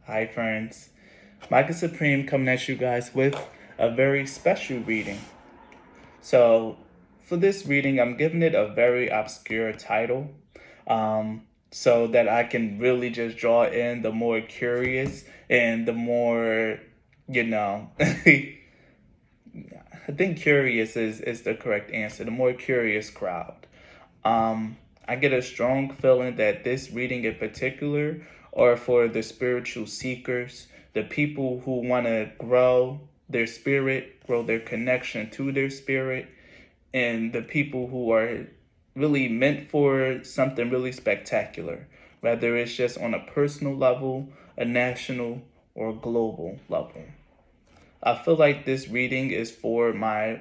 Hi friends, Micah Supreme coming at you guys with a very special reading. So for this reading, I'm giving it a very obscure title so that I can really just draw in the more curious and the more, I think curious is the correct answer, the more curious crowd. I get a strong feeling that this reading in particular are for the spiritual seekers, the people who want to grow their spirit, grow their connection to their spirit, and the people who are really meant for something really spectacular, whether it's just on a personal level, a national, or global level. I feel like this reading is for my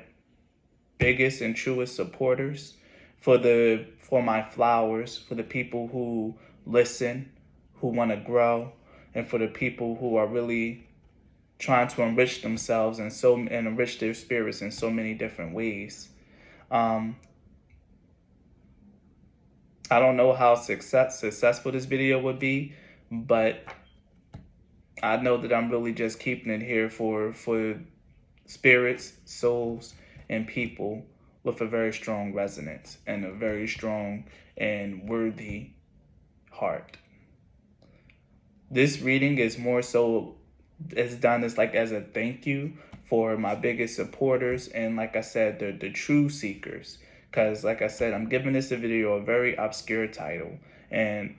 biggest and truest supporters, for my flowers, for the people who listen, who want to grow, and for the people who are really trying to enrich themselves and enrich their spirits in so many different ways. Um, I don't know how successful this video would be, but I know that I'm really just keeping it here for spirits, souls, and people with a very strong resonance and a very strong and worthy heart. This reading is more so is done as a thank you for my biggest supporters and, like I said, the true seekers. Because like I said, I'm giving this video a very obscure title, and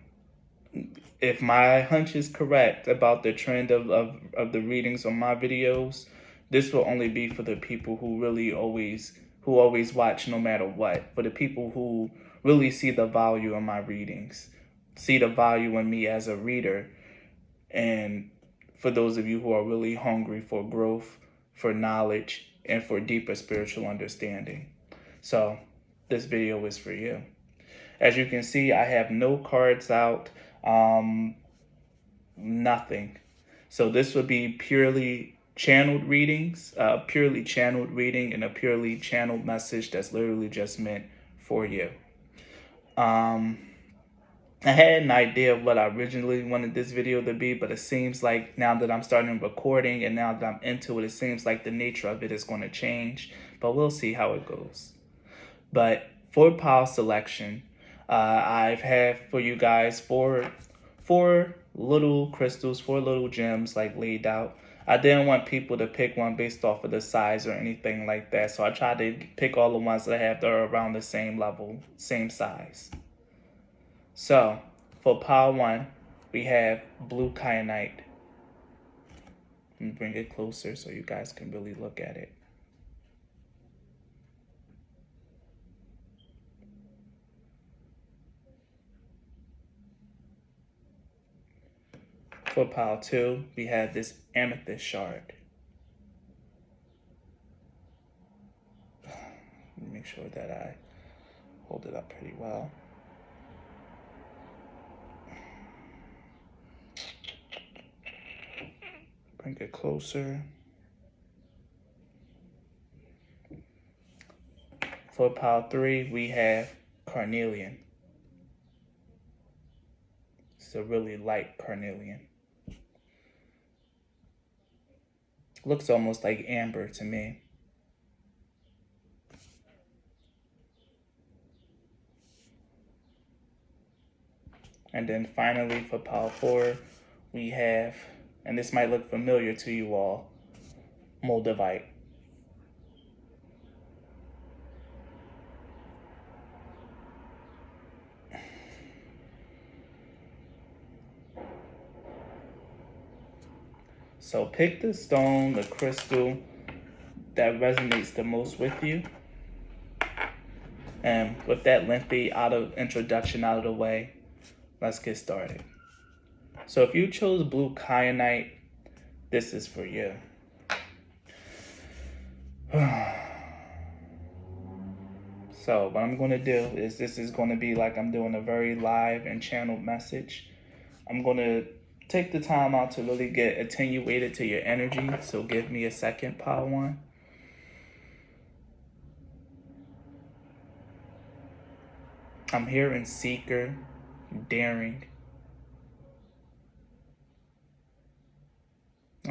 if my hunch is correct about the trend of the readings on my videos, this will only be for the people who really always watch no matter what. For the people who really see the value in my readings, see the value in me as a reader, and for those of you who are really hungry for growth, for knowledge, and for deeper spiritual understanding. So this video is for you. As you can see, I have no cards out, nothing. So this would be purely channeled readings, purely channeled reading, and a purely channeled message that's literally just meant for you. I had an idea of what I originally wanted this video to be, but it seems like now that I'm starting recording and now that I'm into it, it seems like the nature of it is going to change, but we'll see how it goes. But for pile selection, I've had for you guys four little crystals, four little gems like laid out. I didn't want people to pick one based off of the size or anything like that, so I tried to pick all the ones that I have that are around the same level, same size. So for pile one, we have blue kyanite. Let me bring it closer so you guys can really look at it. For pile two, we have this amethyst shard. Let me make sure that I hold it up pretty well. Bring it closer. For pile three, we have carnelian. It's a really light carnelian. Looks almost like amber to me. And then finally for pile four, we have, and this might look familiar to you all, moldavite. So pick the stone, the crystal that resonates the most with you. And with that lengthy introduction out of the way, let's get started. So if you chose blue kyanite, this is for you. So what I'm going to do is this is going to be like I'm doing a very live and channeled message. I'm going to take the time out to really get attenuated to your energy. So give me a second, pile one. I'm hearing seeker, daring.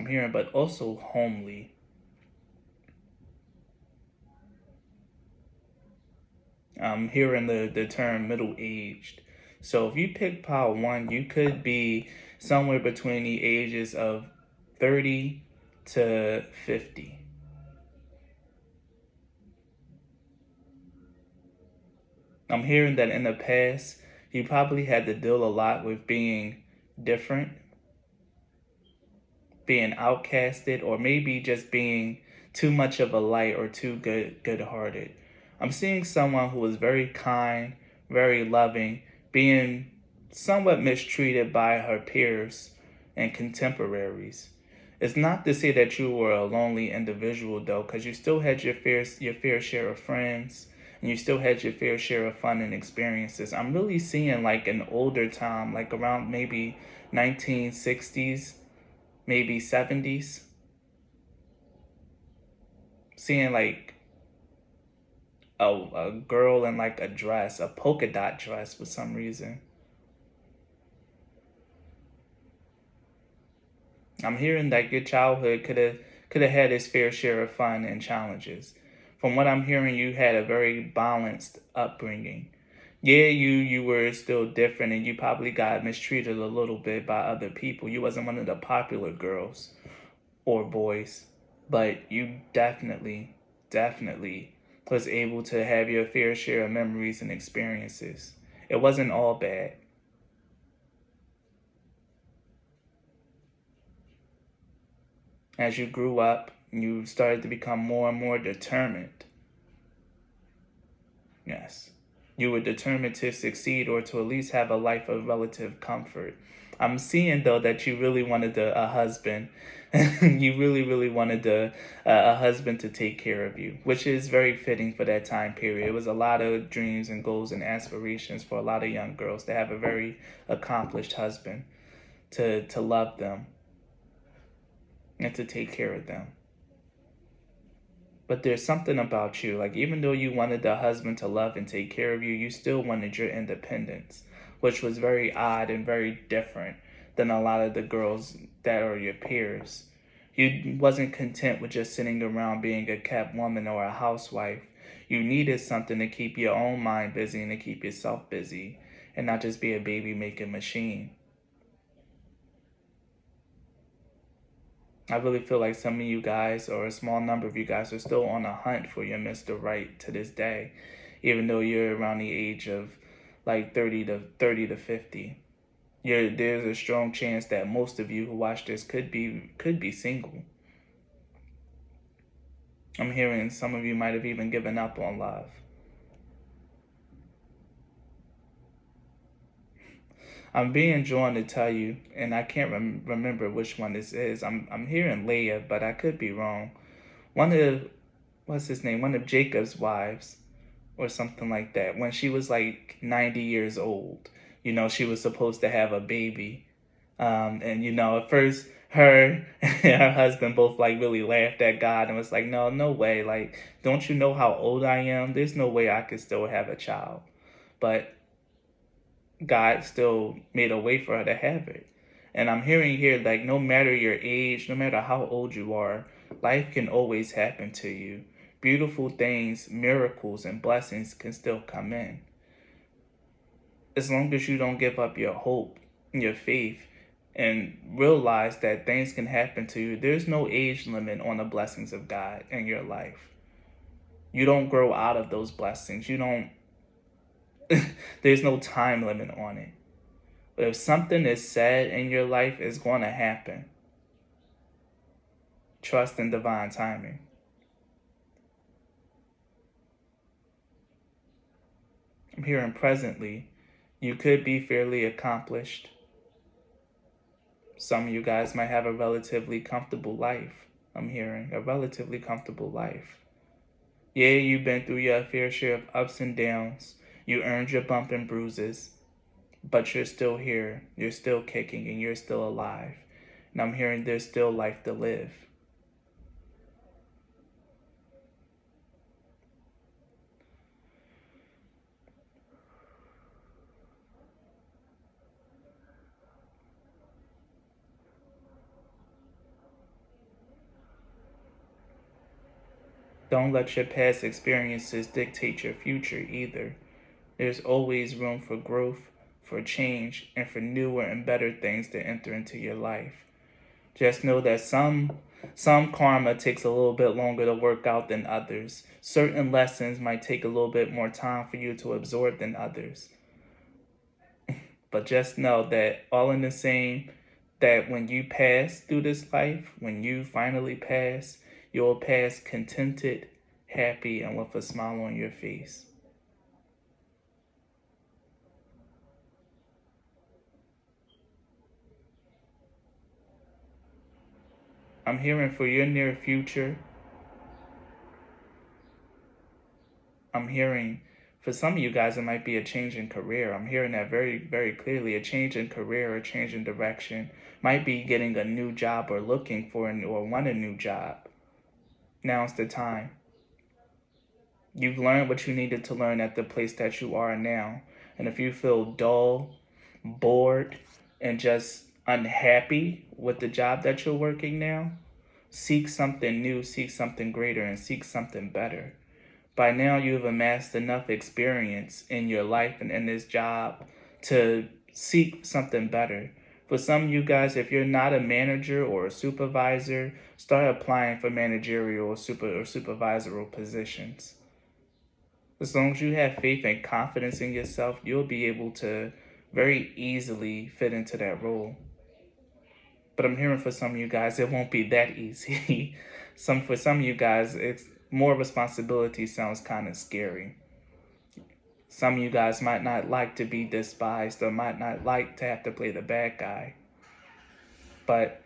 I'm hearing, but also homely. I'm hearing the term middle aged. So if you pick pile one, you could be somewhere between the ages of 30 to 50. I'm hearing that in the past, you probably had to deal a lot with being different, being outcasted, or maybe just being too much of a light or too good-hearted. I'm seeing someone who is very kind, very loving, being somewhat mistreated by her peers and contemporaries. It's not to say that you were a lonely individual though, because you still had your fair share of friends, and you still had your fair share of fun and experiences. I'm really seeing like an older time, like around maybe 1960s, maybe 70s, seeing like a girl in like a dress, a polka dot dress for some reason. I'm hearing that your childhood could have had its fair share of fun and challenges. From what I'm hearing, you had a very balanced upbringing. Yeah, you were still different, and you probably got mistreated a little bit by other people. You wasn't one of the popular girls or boys, but you definitely was able to have your fair share of memories and experiences. It wasn't all bad. As you grew up, you started to become more and more determined. Yes. You were determined to succeed or to at least have a life of relative comfort. I'm seeing though that you really wanted a husband. You really wanted a husband to take care of you, which is very fitting for that time period. It was a lot of dreams and goals and aspirations for a lot of young girls to have a very accomplished husband to love them and to take care of them. But there's something about you, like even though you wanted the husband to love and take care of you, you still wanted your independence, which was very odd and very different than a lot of the girls that are your peers. You wasn't content with just sitting around being a kept woman or a housewife. You needed something to keep your own mind busy and to keep yourself busy and not just be a baby making machine. I really feel like some of you guys, or a small number of you guys, are still on a hunt for your Mr. Right to this day, even though you're around the age of like 30 to 50. There's a strong chance that most of you who watch this could be single. I'm hearing some of you might have even given up on love. I'm being drawn to tell you, and I can't remember which one this is. I'm hearing Leah, but I could be wrong. One of what's his name? One of Jacob's wives, or something like that. When she was like 90 years old, she was supposed to have a baby, and at first her and her husband both like really laughed at God and was like, no, no way. Like, don't you know how old I am? There's no way I could still have a child. But God still made a way for her to have it. And I'm hearing here, like, no matter your age, no matter how old you are, life can always happen to you. Beautiful things, miracles, and blessings can still come in. As long as you don't give up your hope, your faith, and realize that things can happen to you, there's no age limit on the blessings of God in your life. You don't grow out of those blessings. You don't, there's no time limit on it. But if something is said in your life, it's going to happen. Trust in divine timing. I'm hearing presently, you could be fairly accomplished. Some of you guys might have a relatively comfortable life. I'm hearing a relatively comfortable life. Yeah, you've been through your fair share of ups and downs. You earned your bump and bruises. But you're still here. You're still kicking and you're still alive. And I'm hearing there's still life to live. Don't let your past experiences dictate your future either. There's always room for growth, for change, and for newer and better things to enter into your life. Just know that some karma takes a little bit longer to work out than others. Certain lessons might take a little bit more time for you to absorb than others. But just know that all in the same, that when you pass through this life, when you finally pass, you'll pass contented, happy, and with a smile on your face. I'm hearing for your near future, I'm hearing for some of you guys, it might be a change in career. I'm hearing that very, very clearly. A change in career, a change in direction. Might be getting a new job or looking for or want a new job. Now's the time. You've learned what you needed to learn at the place that you are now. And if you feel dull, bored, and just unhappy with the job that you're working now, seek something new, seek something greater, and seek something better. By now, you've amassed enough experience in your life and in this job to seek something better. For some of you guys, if you're not a manager or a supervisor, start applying for managerial or supervisory positions. As long as you have faith and confidence in yourself, you'll be able to very easily fit into that role. But I'm hearing for some of you guys, it won't be that easy. For some of you guys, it's more responsibility sounds kind of scary. Some of you guys might not like to be despised or might not like to have to play the bad guy. But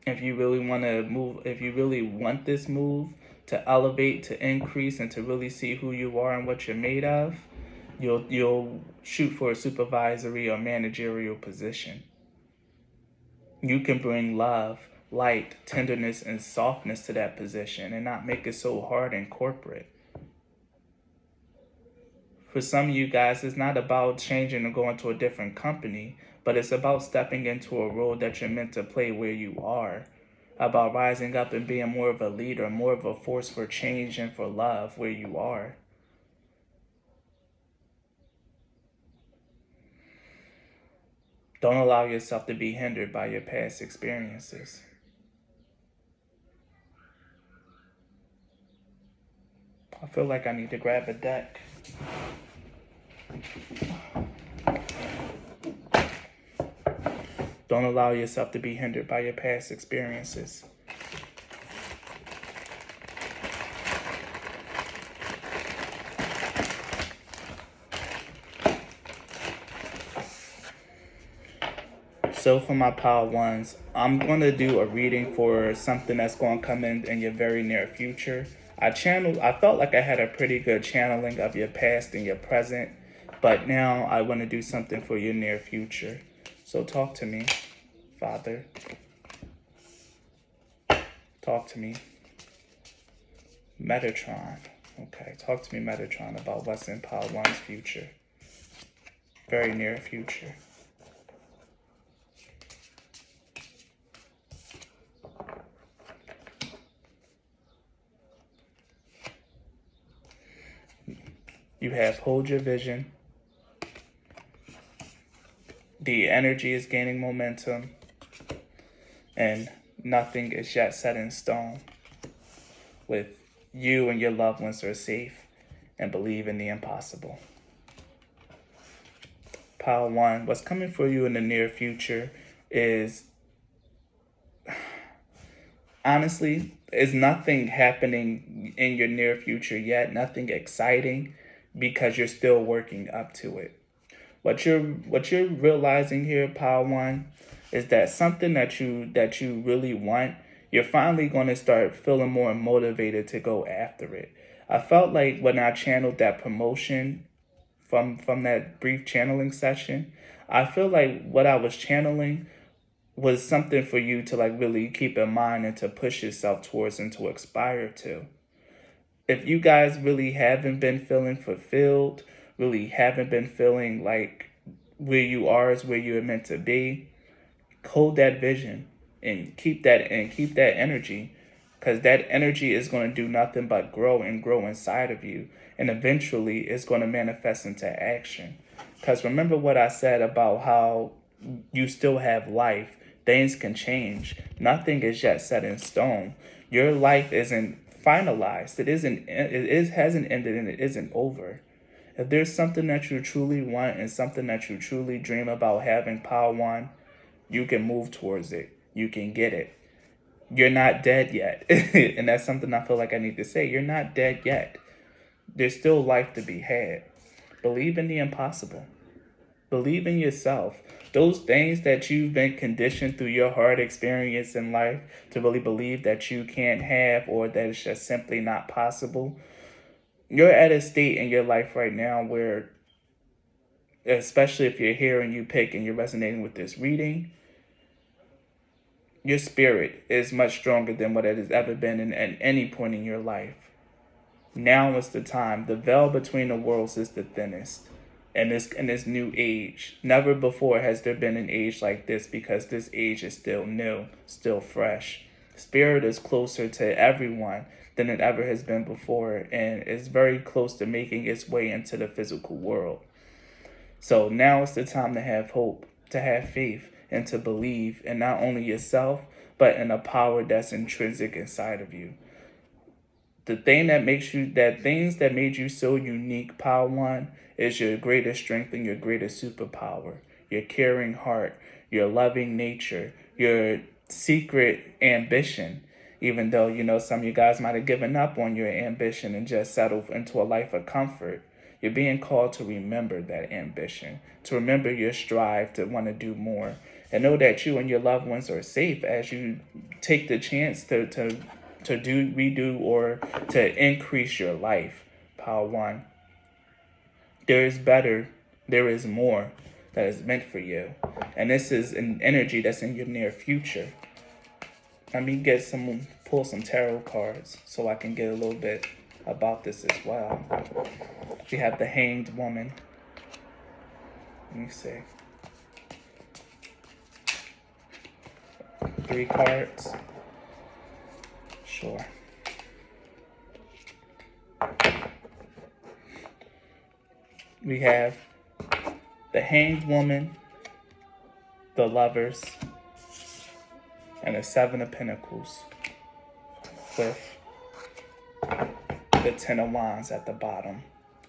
if you really want to move, if you really want this move to elevate, to increase, and to really see who you are and what you're made of, you'll shoot for a supervisory or managerial position. You can bring love, light, tenderness, and softness to that position and not make it so hard and corporate. For some of you guys, it's not about changing or going to a different company, but it's about stepping into a role that you're meant to play where you are. About rising up and being more of a leader, more of a force for change and for love where you are. Don't allow yourself to be hindered by your past experiences. I feel like I need to grab a deck. Don't allow yourself to be hindered by your past experiences. So for my Power Ones, I'm going to do a reading for something that's going to come in your very near future. I felt like I had a pretty good channeling of your past and your present, but now I want to do something for your near future. So talk to me, Father. Talk to me. Metatron. Okay, talk to me, Metatron, about what's in Power One's future. Very near future. You have hold your vision. The energy is gaining momentum. And nothing is yet set in stone. With you and your loved ones are safe and believe in the impossible. Power One, what's coming for you in the near future is, honestly, is nothing happening in your near future yet, nothing exciting, because you're still working up to it. What you're realizing here, Power One, is that something that you really want, you're finally going to start feeling more motivated to go after it. I felt like when I channeled that promotion from that brief channeling session, I feel like what I was channeling was something for you to like really keep in mind and to push yourself towards and to aspire to. If you guys really haven't been feeling fulfilled, really haven't been feeling like where you are is where you're meant to be, hold that vision and keep that energy, because that energy is going to do nothing but grow and grow inside of you, and eventually it's going to manifest into action. Because remember what I said about how you still have life. Things can change. Nothing is yet set in stone. Your life isn't finalized. It hasn't ended, and it isn't over. If there's something that you truly want and something that you truly dream about having, Power One, you can move towards it. You can get it. You're not dead yet. And that's something I feel like I need to say. You're not dead yet. There's still life to be had. Believe in the impossible. Believe in yourself. Those things that you've been conditioned through your hard experience in life to really believe that you can't have, or that it's just simply not possible. You're at a state in your life right now where, especially if you're here and you pick and you're resonating with this reading, your spirit is much stronger than what it has ever been at any point in your life. Now is the time. The veil between the worlds is the thinnest in this new age. Never before has there been an age like this, because this age is still new, still fresh. Spirit is closer to everyone than it ever has been before, and is very close to making its way into the physical world. So now is the time to have hope, to have faith, and to believe in not only yourself, but in a power that's intrinsic inside of you. The thing that things that made you so unique, Power One, is your greatest strength and your greatest superpower. Your caring heart, your loving nature, your secret ambition. Even though, some of you guys might have given up on your ambition and just settled into a life of comfort, you're being called to remember that ambition, to remember your strive to want to do more, and know that you and your loved ones are safe as you take the chance to redo, or to increase your life. Power One. There is better, there is more that is meant for you. And this is an energy that's in your near future. Let me pull some tarot cards so I can get a little bit about this as well. We have the Hanged Woman. Let me see. 3 cards. Sure. We have the Hanged Woman, the Lovers, and the 7 of Pentacles, with the 10 of Wands at the bottom.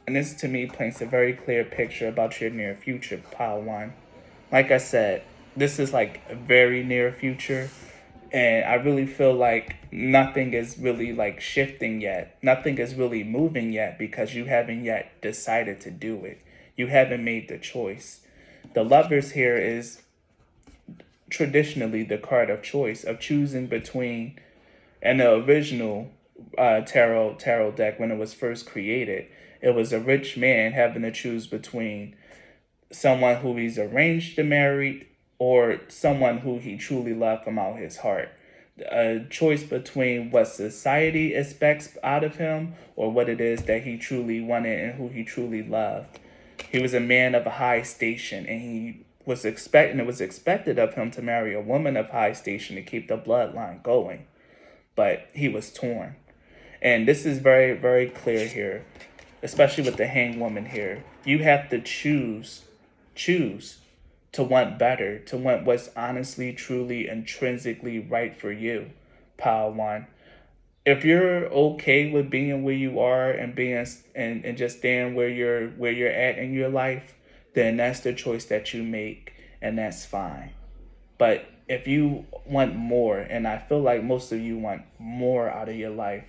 And this, to me, paints a very clear picture about your near future, Power One. Like I said, this is like a very near future. And I really feel like nothing is really like shifting yet. Nothing is really moving yet, because you haven't yet decided to do it. You haven't made the choice. The Lovers here is traditionally the card of choice, of choosing between, and the original tarot deck, when it was first created, it was a rich man having to choose between someone who he's arranged to marry, or someone who he truly loved from out his heart. A choice between what society expects out of him, or what it is that he truly wanted and who he truly loved. He was a man of a high station, and it was expected of him to marry a woman of high station to keep the bloodline going. But he was torn. And this is very, very clear here, especially with the Hanged Woman here. You have to choose to want better, to want what's honestly, truly, intrinsically right for you, Power One. If you're okay with being where you are and and just staying where you're at in your life, then that's the choice that you make, and that's fine. But if you want more, and I feel like most of you want more out of your life,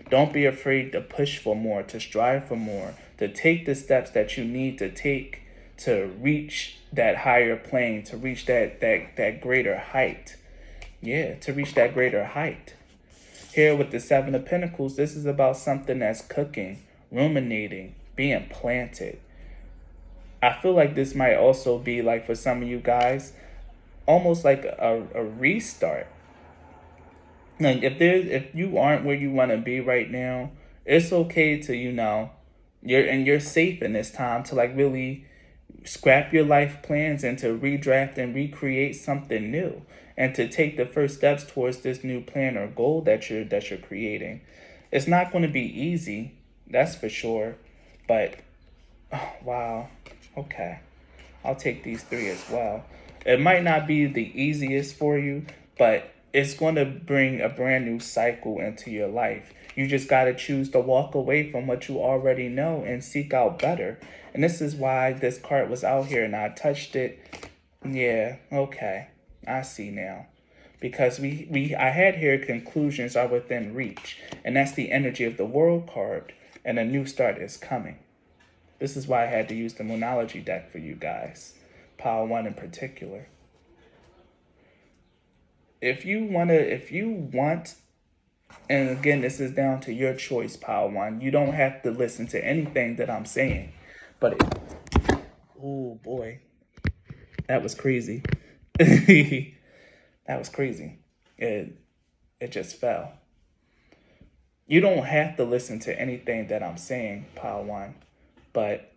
don't be afraid to push for more, to strive for more, to take the steps that you need to take to reach that higher plane, to reach that greater height. Yeah, to reach that greater height. Here with the 7 of Pentacles, this is about something that's cooking, ruminating, being planted. I feel like this might also be, like, for some of you guys, almost like a restart. Like, if you aren't where you want to be right now, it's okay to, you're safe in this time to, like, really scrap your life plans and to redraft and recreate something new, and to take the first steps towards this new plan or goal that you're creating. It's not going to be easy, that's for sure, but oh, wow, okay, I'll take these three as well. It might not be the easiest for you, but it's going to bring a brand new cycle into your life. You just got to choose to walk away from what you already know and seek out better. And this is why this card was out here and I touched it. Yeah, okay. I see now. Because I had here conclusions are within reach. And that's the energy of the world card. And a new start is coming. This is why I had to use the Moonology deck for you guys. Pile 1 in particular. If you want, and again, this is down to your choice, Pile 1. You don't have to listen to anything that I'm saying. But, oh boy, that was crazy. That was crazy. It just fell. You don't have to listen to anything that I'm saying, Pile 1. But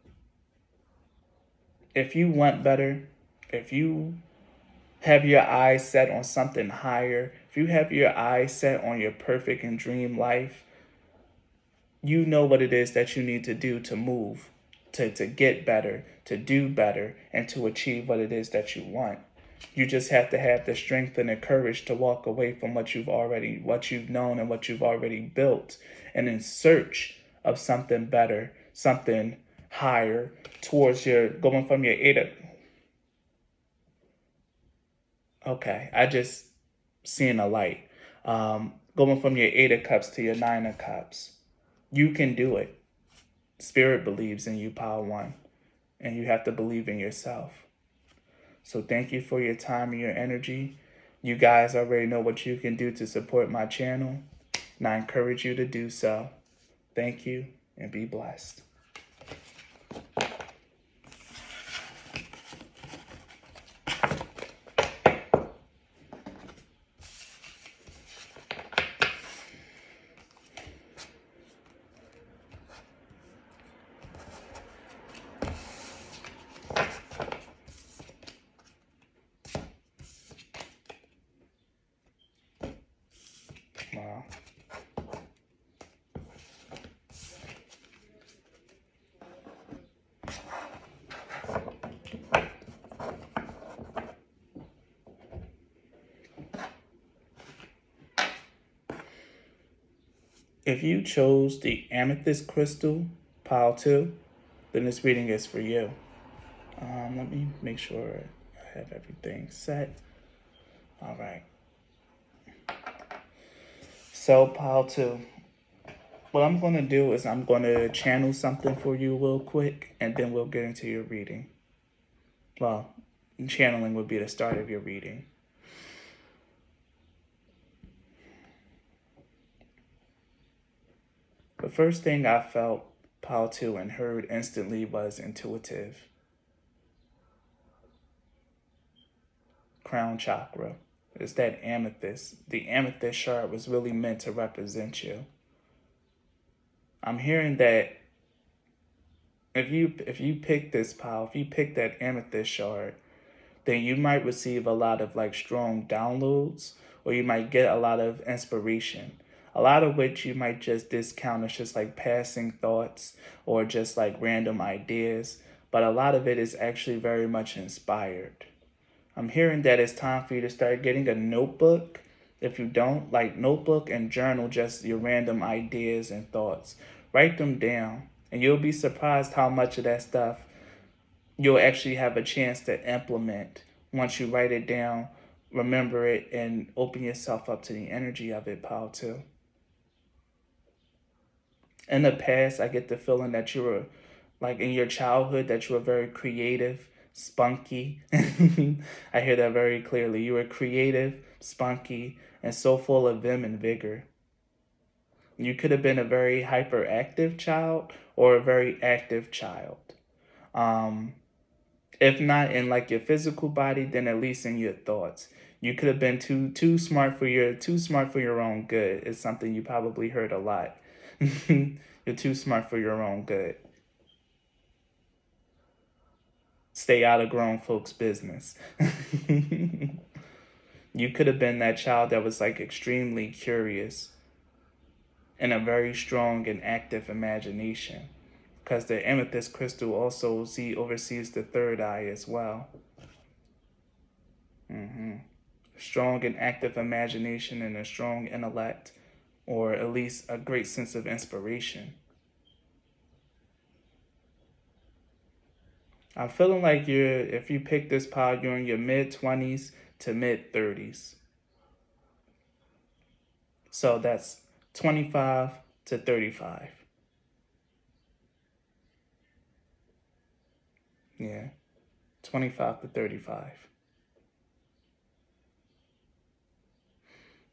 if you want better, if you have your eyes set on something higher, if you have your eyes set on your perfect and dream life, you know what it is that you need to do to move, to get better, to do better, and to achieve what it is that you want. You just have to have the strength and the courage to walk away from what you've known and what you've already built, and in search of something better, something higher, towards your going from your okay, I just seeing a light. Going from your 8 of Cups to your 9 of Cups. You can do it. Spirit believes in you, Pile 1. And you have to believe in yourself. So thank you for your time and your energy. You guys already know what you can do to support my channel, and I encourage you to do so. Thank you, and be blessed. Wow. If you chose the amethyst crystal, Pile 2, then this reading is for you. Let me make sure I have everything set. All right. So, Pile 2, what I'm going to do is I'm going to channel something for you real quick, and then we'll get into your reading. Well, channeling would be the start of your reading. The first thing I felt, Pile 2, and heard instantly was intuitive. Crown chakra. It's that amethyst. The amethyst shard was really meant to represent you. I'm hearing that if you pick this pile, if you pick that amethyst shard, then you might receive a lot of like strong downloads, or you might get a lot of inspiration. A lot of which you might just discount as just like passing thoughts or just like random ideas, but a lot of it is actually very much inspired. I'm hearing that it's time for you to start getting a notebook. If you don't, like notebook and journal just your random ideas and thoughts. Write them down, and you'll be surprised how much of that stuff you'll actually have a chance to implement once you write it down, remember it, and open yourself up to the energy of it, Pile 2. In the past, I get the feeling that you were, like in your childhood, that you were very creative, spunky. I hear that very clearly. You were creative, spunky, and so full of vim and vigor. You could have been a very hyperactive child or a very active child. If not in like your physical body, then at least in your thoughts. You could have been too smart for your own good. It's something you probably heard a lot. You're too smart for your own good. Stay out of grown folks' business. You could have been that child that was like extremely curious and a very strong and active imagination. Because the amethyst crystal also oversees the third eye as well. Strong and active imagination and a strong intellect, or at least a great sense of inspiration. I'm feeling like if you pick this pile, you're in your mid-20s to mid-30s. So that's 25 to 35. Yeah, 25 to 35.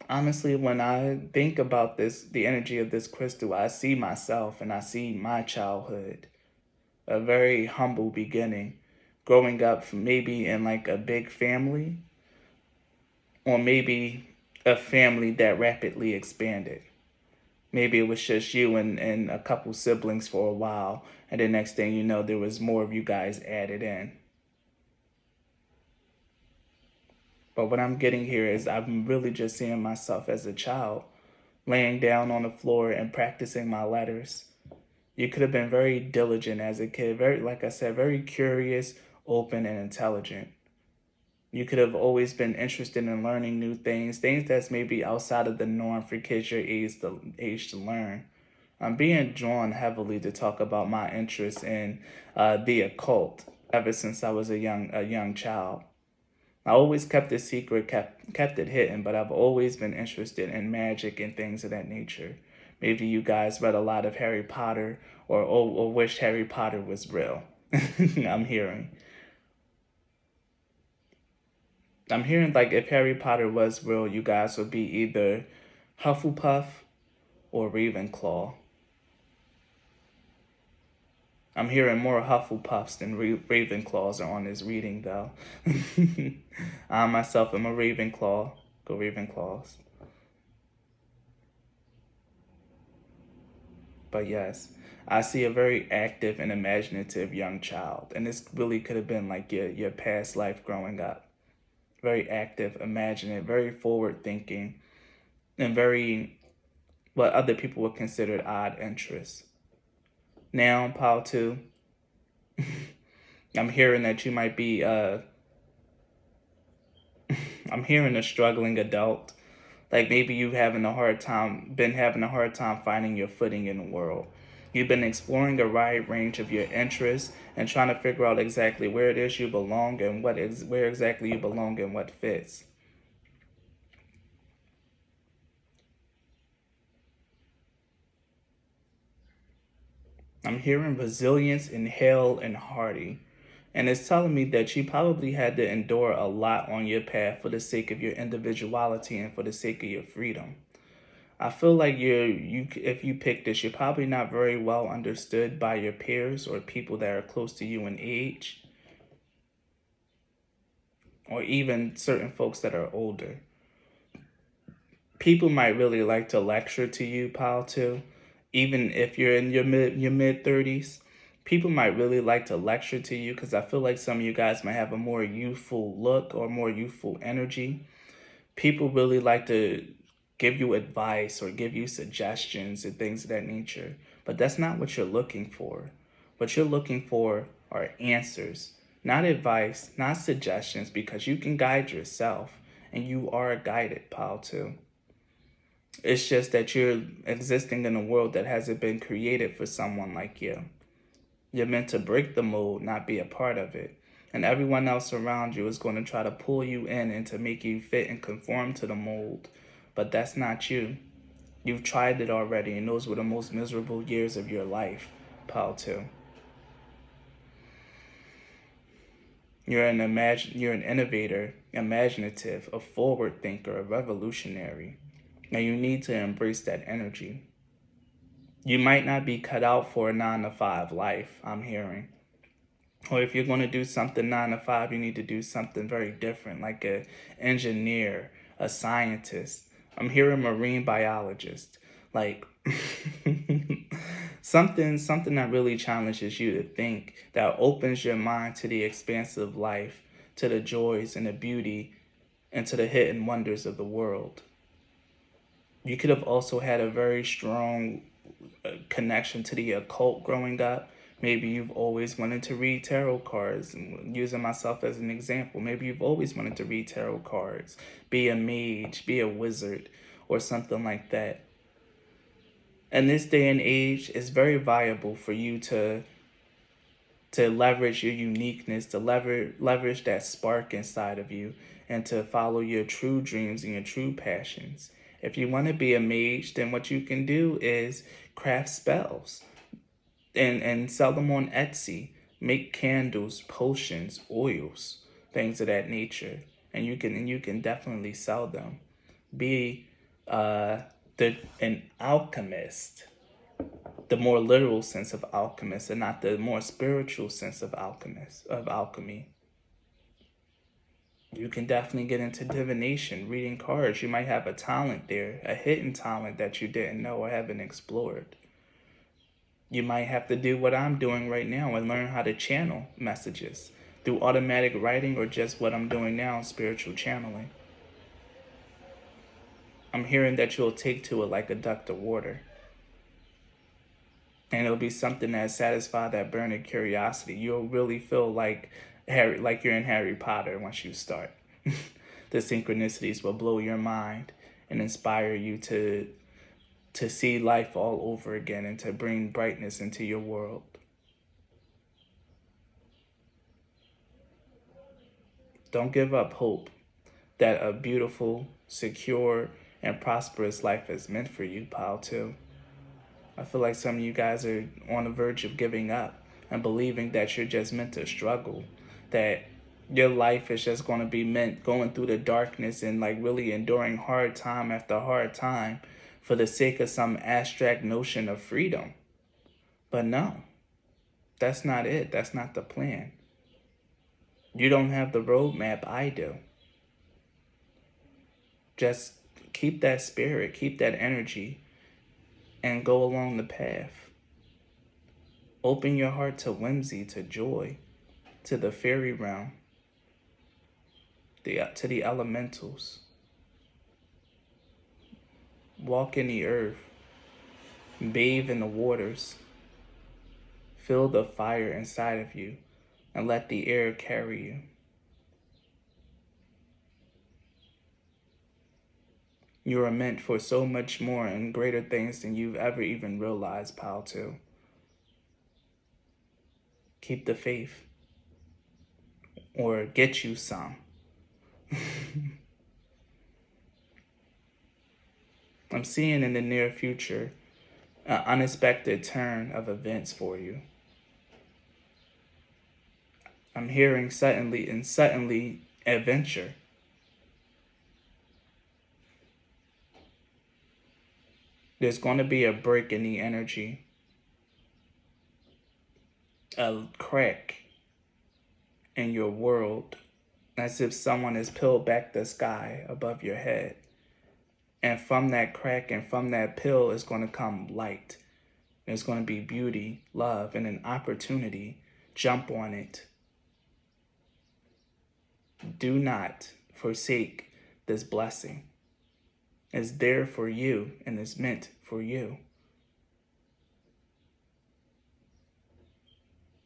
Honestly, when I think about this, the energy of this crystal, I see myself and I see my childhood. A very humble beginning. Growing up maybe in like a big family, or maybe a family that rapidly expanded. Maybe it was just you and a couple siblings for a while, and the next thing you know, there was more of you guys added in. But what I'm getting here is I'm really just seeing myself as a child, laying down on the floor and practicing my letters. You could have been very diligent as a kid, very, like I said, very curious, open, and intelligent. You could have always been interested in learning new things that's maybe outside of the norm for kids your age to learn. I'm being drawn heavily to talk about my interest in the occult ever since I was a young child. I always kept it secret, kept it hidden, but I've always been interested in magic and things of that nature. Maybe you guys read a lot of Harry Potter or wished Harry Potter was real. I'm hearing. I'm hearing like if Harry Potter was real, you guys would be either Hufflepuff or Ravenclaw. I'm hearing more Hufflepuffs than Ravenclaws are on this reading, though. I myself am a Ravenclaw. Go Ravenclaws. But yes, I see a very active and imaginative young child. And this really could have been like your past life growing up. Very active, imaginative, very forward thinking, and very what other people would consider odd interests. Now, Paul, too, I'm hearing that you might be, I'm hearing a struggling adult. Like maybe been having a hard time finding your footing in the world. You've been exploring a wide range of your interests and trying to figure out exactly where it is you belong and where exactly you belong and what fits. I'm hearing resilience and hale and hearty. And it's telling me that you probably had to endure a lot on your path for the sake of your individuality and for the sake of your freedom. I feel like if you pick this, you're probably not very well understood by your peers or people that are close to you in age, or even certain folks that are older. People might really like to lecture to you, pal, too. Even if you're in your mid 30s, people might really like to lecture to you because I feel like some of you guys might have a more youthful look or more youthful energy. People really like to give you advice or give you suggestions and things of that nature. But that's not what you're looking for. What you're looking for are answers, not advice, not suggestions, because you can guide yourself and you are guided, pal, too. It's just that you're existing in a world that hasn't been created for someone like you. You're meant to break the mold, not be a part of it. And everyone else around you is going to try to pull you in and to make you fit and conform to the mold. But that's not you. You've tried it already, and those were the most miserable years of your life, pal, too. You're an innovator, imaginative, a forward thinker, a revolutionary. And you need to embrace that energy. You might not be cut out for a 9 to 5 life, I'm hearing. Or if you're going to do something 9 to 5, you need to do something very different, like a engineer, a scientist. I'm hearing marine biologist. Like Something that really challenges you to think, that opens your mind to the expansive life, to the joys and the beauty, and to the hidden wonders of the world. You could have also had a very strong connection to the occult growing up. Maybe you've always wanted to read tarot cards, and using myself as an example. Maybe you've always wanted to read tarot cards, be a mage, be a wizard, or something like that. In this day and age, it's very viable for you to leverage your uniqueness, to leverage that spark inside of you, and to follow your true dreams and your true passions. If you want to be a mage, then what you can do is craft spells and sell them on Etsy. Make candles, potions, oils, things of that nature, and you can definitely sell them. Be an alchemist, the more literal sense of alchemist, and not the more spiritual sense of alchemy. You can definitely get into divination, reading cards. You might have a talent there, a hidden talent that you didn't know or haven't explored. You might have to do what I'm doing right now and learn how to channel messages through automatic writing, or just what I'm doing now, spiritual channeling. I'm hearing that you'll take to it like a duck to water. And it'll be something that satisfies that burning curiosity. You'll really feel like you're in Harry Potter once you start. The synchronicities will blow your mind and inspire you to see life all over again, and to bring brightness into your world. Don't give up hope that a beautiful, secure, and prosperous life is meant for you, pal, too. I feel like some of you guys are on the verge of giving up and believing that you're just meant to struggle, that your life is just going to be meant going through the darkness and like really enduring hard time after hard time for the sake of some abstract notion of freedom. But no, that's not it. That's not the plan. You don't have the roadmap, I do. Just keep that spirit, keep that energy, and go along the path. Open your heart to whimsy, to joy, to the fairy realm, to the elementals. Walk in the earth, bathe in the waters, feel the fire inside of you, and let the air carry you. You are meant for so much more and greater things than you've ever even realized, pal, too. Keep the faith, or get you some. I'm seeing in the near future an unexpected turn of events for you. I'm hearing suddenly adventure. There's going to be a break in the energy, a crack in your world, as if someone has peeled back the sky above your head. And from that crack and from that pill is going to come light. There's going to be beauty, love, and an opportunity. Jump on it. Do not forsake this blessing. It's there for you and it's meant for you.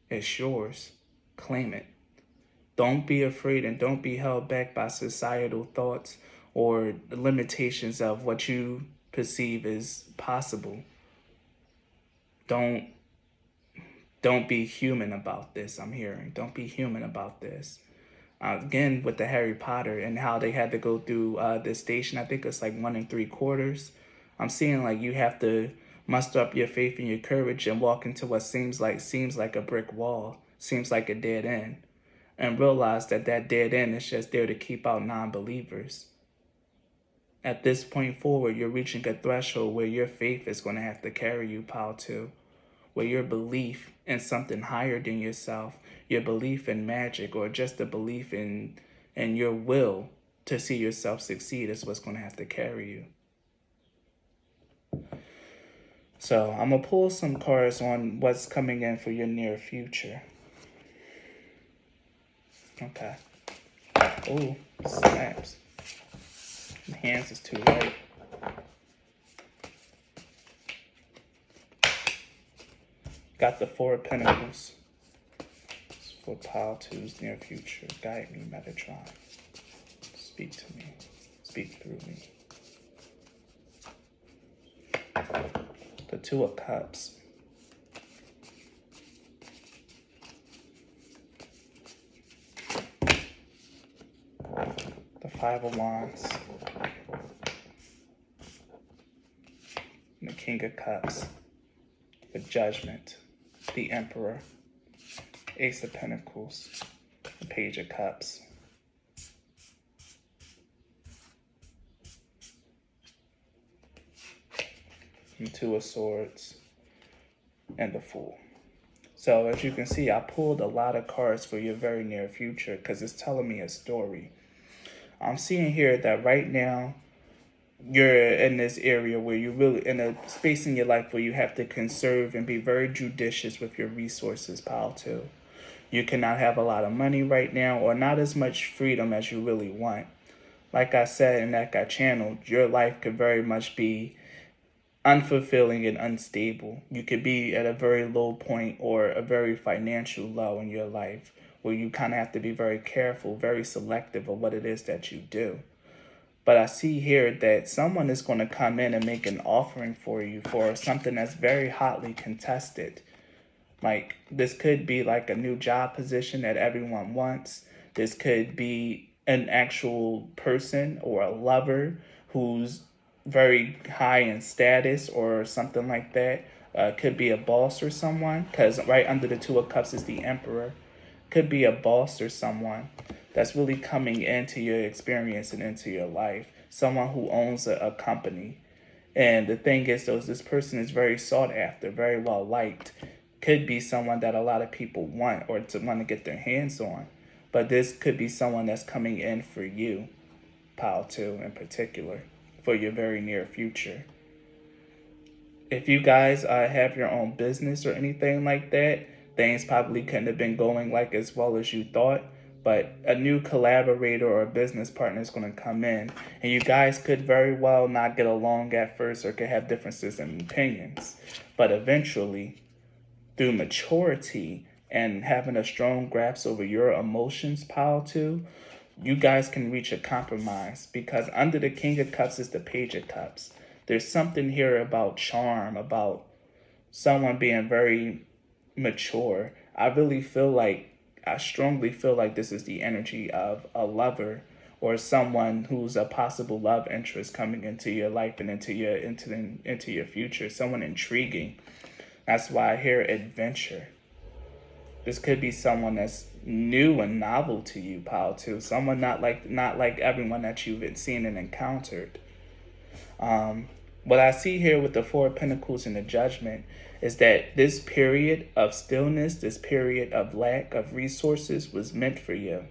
It's yours. Claim it. Don't be afraid and don't be held back by societal thoughts or the limitations of what you perceive as possible. Don't be human about this, I'm hearing. Don't be human about this. Again, with the Harry Potter and how they had to go through this station, I think it's like 1 3/4. I'm seeing like you have to muster up your faith and your courage and walk into what seems like a brick wall, seems like a dead end, and realize that dead end is just there to keep out non-believers. At this point forward, you're reaching a threshold where your faith is going to have to carry you, pal, too. Where your belief in something higher than yourself, your belief in magic, or just the belief in your will to see yourself succeed is what's going to have to carry you. So I'm going to pull some cards on what's coming in for your near future. Okay. Oh, snaps. My hands is too light. Got the Four of Pentacles. For Pile 2's near future. Guide me, Metatron. Speak to me. Speak through me. The Two of Cups. The Five of Wands. And the King of Cups. The Judgment. The Emperor. Ace of Pentacles. The Page of Cups. And Two of Swords. And the Fool. So as you can see, I pulled a lot of cards for your very near future because it's telling me a story. I'm seeing here that right now you're in this area where you're really in a space in your life where you have to conserve and be very judicious with your resources, Pile 2. You cannot have a lot of money right now or not as much freedom as you really want. Like I said in that got channeled, your life could very much be unfulfilling and unstable. You could be at a very low point or a very financial low in your life where you kind of have to be very careful, very selective of what it is that you do. But I see here that someone is going to come in and make an offering for you for something that's very hotly contested. Like, this could be like a new job position that everyone wants. This could be an actual person or a lover who's very high in status or something like that. Could be a boss or someone, because right under the Two of Cups is the Emperor. Could be a boss or someone that's really coming into your experience and into your life. Someone who owns a company. And the thing is, though, this person is very sought after, very well liked. Could be someone that a lot of people want or to want to get their hands on. But this could be someone that's coming in for you, Pile 2 in particular, for your very near future. If you guys have your own business or anything like that, things probably couldn't have been going like as well as you thought. But a new collaborator or a business partner is going to come in, and you guys could very well not get along at first or could have differences in opinions. But eventually, through maturity and having a strong grasp over your emotions, Pile 2, you guys can reach a compromise, because under the King of Cups is the Page of Cups. There's something here about charm, about someone being very mature. I strongly feel like this is the energy of a lover or someone who's a possible love interest coming into your life and into your future, someone intriguing. That's why I hear adventure. This could be someone that's new and novel to you, Pile 2. Someone not like everyone that you've seen and encountered. What I see here with the Four of Pentacles and the Judgment is that this period of stillness, this period of lack of resources was meant for you.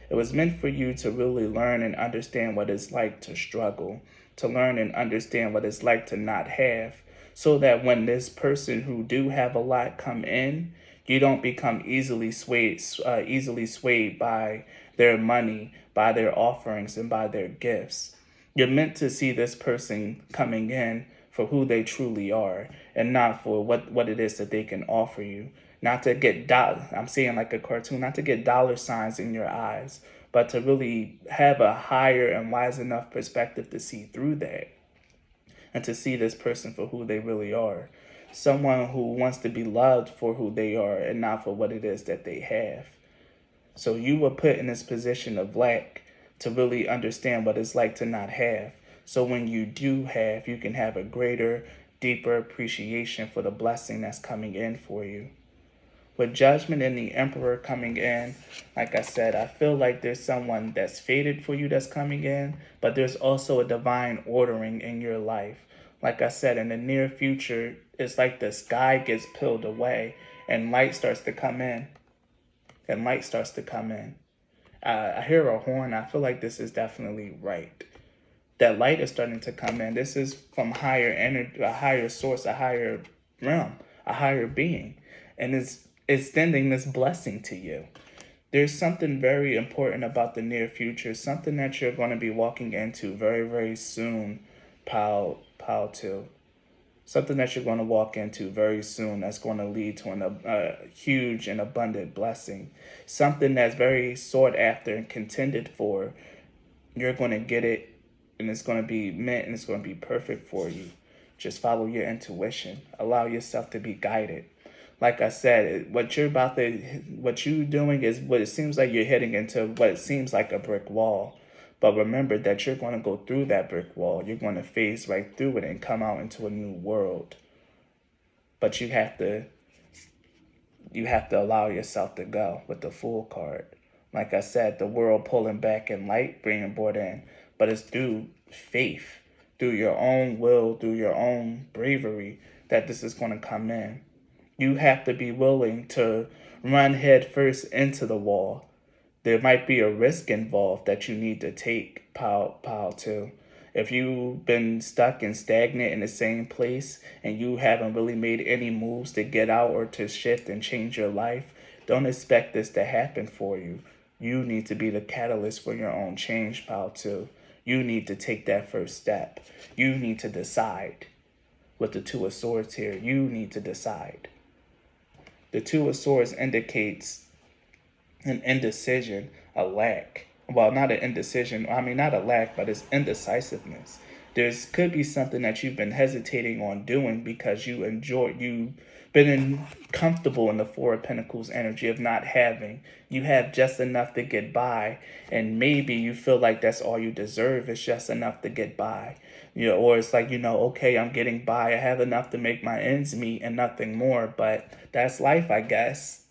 It was meant for you to really learn and understand what it's like to struggle, to learn and understand what it's like to not have, so that when this person who do have a lot come in, you don't become easily swayed by their money, by their offerings, and by their gifts. You're meant to see this person coming in for who they truly are and not for what it is that they can offer you. Not to get I'm seeing like a cartoon, not to get dollar signs in your eyes, but to really have a higher and wise enough perspective to see through that and to see this person for who they really are. Someone who wants to be loved for who they are and not for what it is that they have. So you were put in this position of lack to really understand what it's like to not have. So when you do have, you can have a greater, deeper appreciation for the blessing that's coming in for you. With Judgment and the Emperor coming in, like I said, I feel like there's someone that's fated for you that's coming in, but there's also a divine ordering in your life. Like I said, in the near future, it's like the sky gets peeled away and light starts to come in. I hear a horn. I feel like this is definitely right. That light is starting to come in. This is from higher energy, a higher source, a higher realm, a higher being, and it's extending this blessing to you. There's something very important about the near future, something that you're going to be walking into very, very soon, Pal 2. Something that you're going to walk into very soon that's going to lead to a huge and abundant blessing. Something that's very sought after and contended for. You're going to get it, and it's going to be meant, and it's going to be perfect for you. Just follow your intuition. Allow yourself to be guided. Like I said, what you're doing is what it seems like you're heading into what it seems like a brick wall. But remember that you're going to go through that brick wall. You're going to phase right through it and come out into a new world. But you have to allow yourself to go with the Fool card. Like I said, the world pulling back and light being brought in. But it's through faith, through your own will, through your own bravery that this is going to come in. You have to be willing to run head first into the wall. There might be a risk involved that you need to take, Pal 2. If you've been stuck and stagnant in the same place and you haven't really made any moves to get out or to shift and change your life, don't expect this to happen for you. You need to be the catalyst for your own change, Pal 2. You need to take that first step. You need to decide. With the Two of Swords here, you need to decide. The Two of Swords indicates an indecision, a lack. Well, not an indecision. I mean, not a lack, but it's indecisiveness. Could be something that you've been hesitating on doing because you've been comfortable in the Four of Pentacles energy of not having. You have just enough to get by, and maybe you feel like that's all you deserve. It's just enough to get by. Or it's like, okay, I'm getting by. I have enough to make my ends meet and nothing more, but that's life, I guess.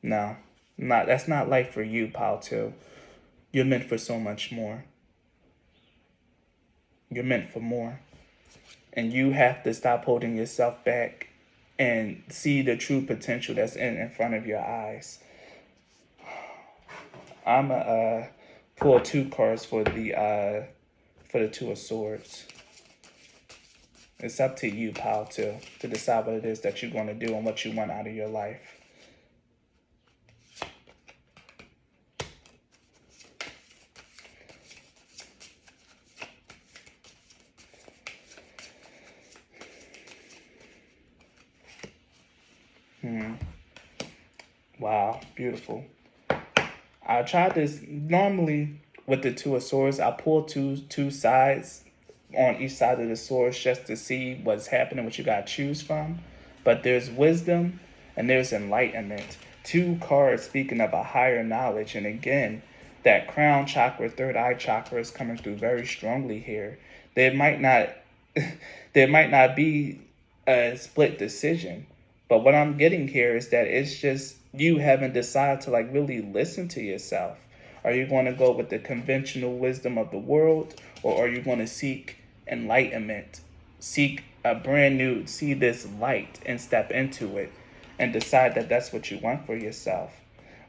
No, that's not life for you, Pal 2. You're meant for so much more. You're meant for more. And you have to stop holding yourself back and see the true potential that's in front of your eyes. I'm going to pull 2 cards for the Two of Swords. It's up to you, Pal 2, to decide what it is that you're going to do and what you want out of your life. Wow, beautiful. I tried this. Normally, with the Two of Swords, I pull two sides on each side of the swords just to see what's happening, what you got to choose from. But there's wisdom and there's enlightenment. 2 cards speaking of a higher knowledge. And again, that crown chakra, third eye chakra is coming through very strongly here. There might not be a split decision. But what I'm getting here is that it's just you haven't decided to really listen to yourself. Are you going to go with the conventional wisdom of the world, or are you going to seek enlightenment, seek a brand new, see this light and step into it and decide that that's what you want for yourself?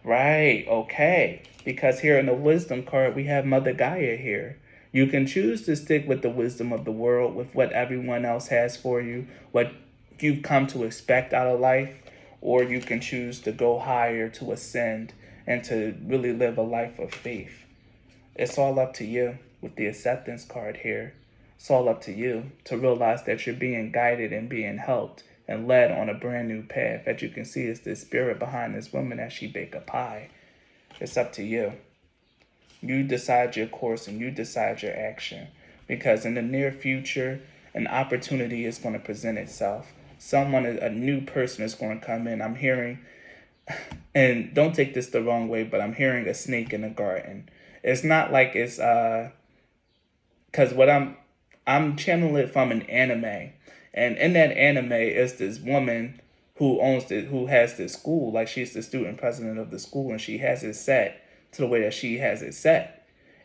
Right, okay. Because here in the wisdom card, we have Mother Gaia here. You can choose to stick with the wisdom of the world, with what everyone else has for you, what you've come to expect out of life, or you can choose to go higher, to ascend, and to really live a life of faith. It's all up to you with the acceptance card here. It's all up to you to realize that you're being guided and being helped and led on a brand new path. As you can see, it's the spirit behind this woman as she bake a pie. It's up to you. You decide your course and you decide your action. Because in the near future, an opportunity is going to present itself. A new person is going to come in. I'm hearing, and don't take this the wrong way, but I'm hearing a snake in the garden. It's not like it's, because what I'm channeling it from an anime. And in that anime is this woman who has this school. Like, she's the student president of the school, and she has it set to the way that she has it set.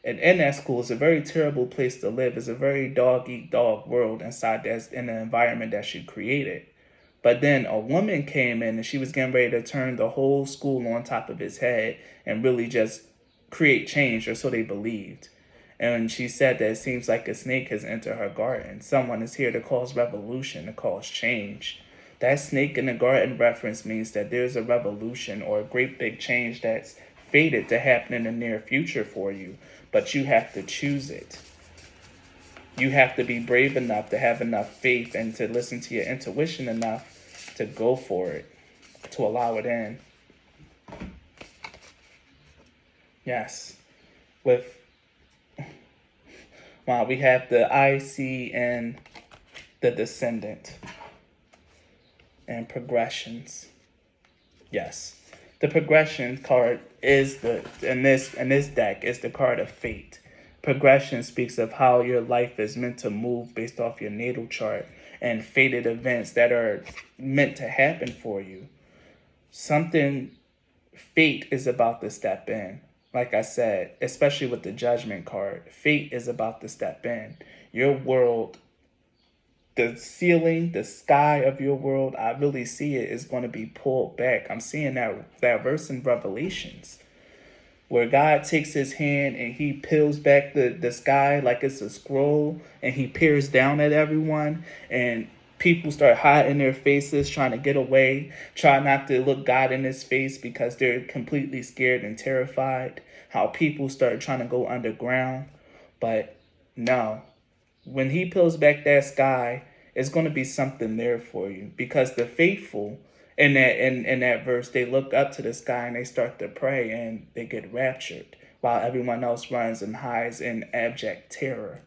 And in that school, it's a very terrible place to live. It's a very dog-eat-dog world in the environment that she created. But then a woman came in and she was getting ready to turn the whole school on top of its head and really just create change, or so they believed. And she said that it seems like a snake has entered her garden. Someone is here to cause revolution, to cause change. That snake in the garden reference means that there's a revolution or a great big change that's fated to happen in the near future for you. But you have to choose it. You have to be brave enough to have enough faith and to listen to your intuition enough to go for it, to allow it in. Yes. We have the IC and the Descendant and progressions. Yes. The progression card is in this deck is the card of fate. Progression speaks of how your life is meant to move based off your natal chart and fated events that are meant to happen for you. Fate is about to step in. Like I said, especially with the Judgment card, fate is about to step in. Your world, the ceiling, the sky of your world, I really see it is going to be pulled back. I'm seeing that verse in Revelations where God takes his hand and he peels back the sky like it's a scroll, and he peers down at everyone, and people start hiding their faces, trying to get away, try not to look God in his face because they're completely scared and terrified. How people start trying to go underground. But no, when he peels back that sky, it's going to be something there for you, because the faithful in that verse, they look up to the sky and they start to pray and they get raptured while everyone else runs and hides in abject terror.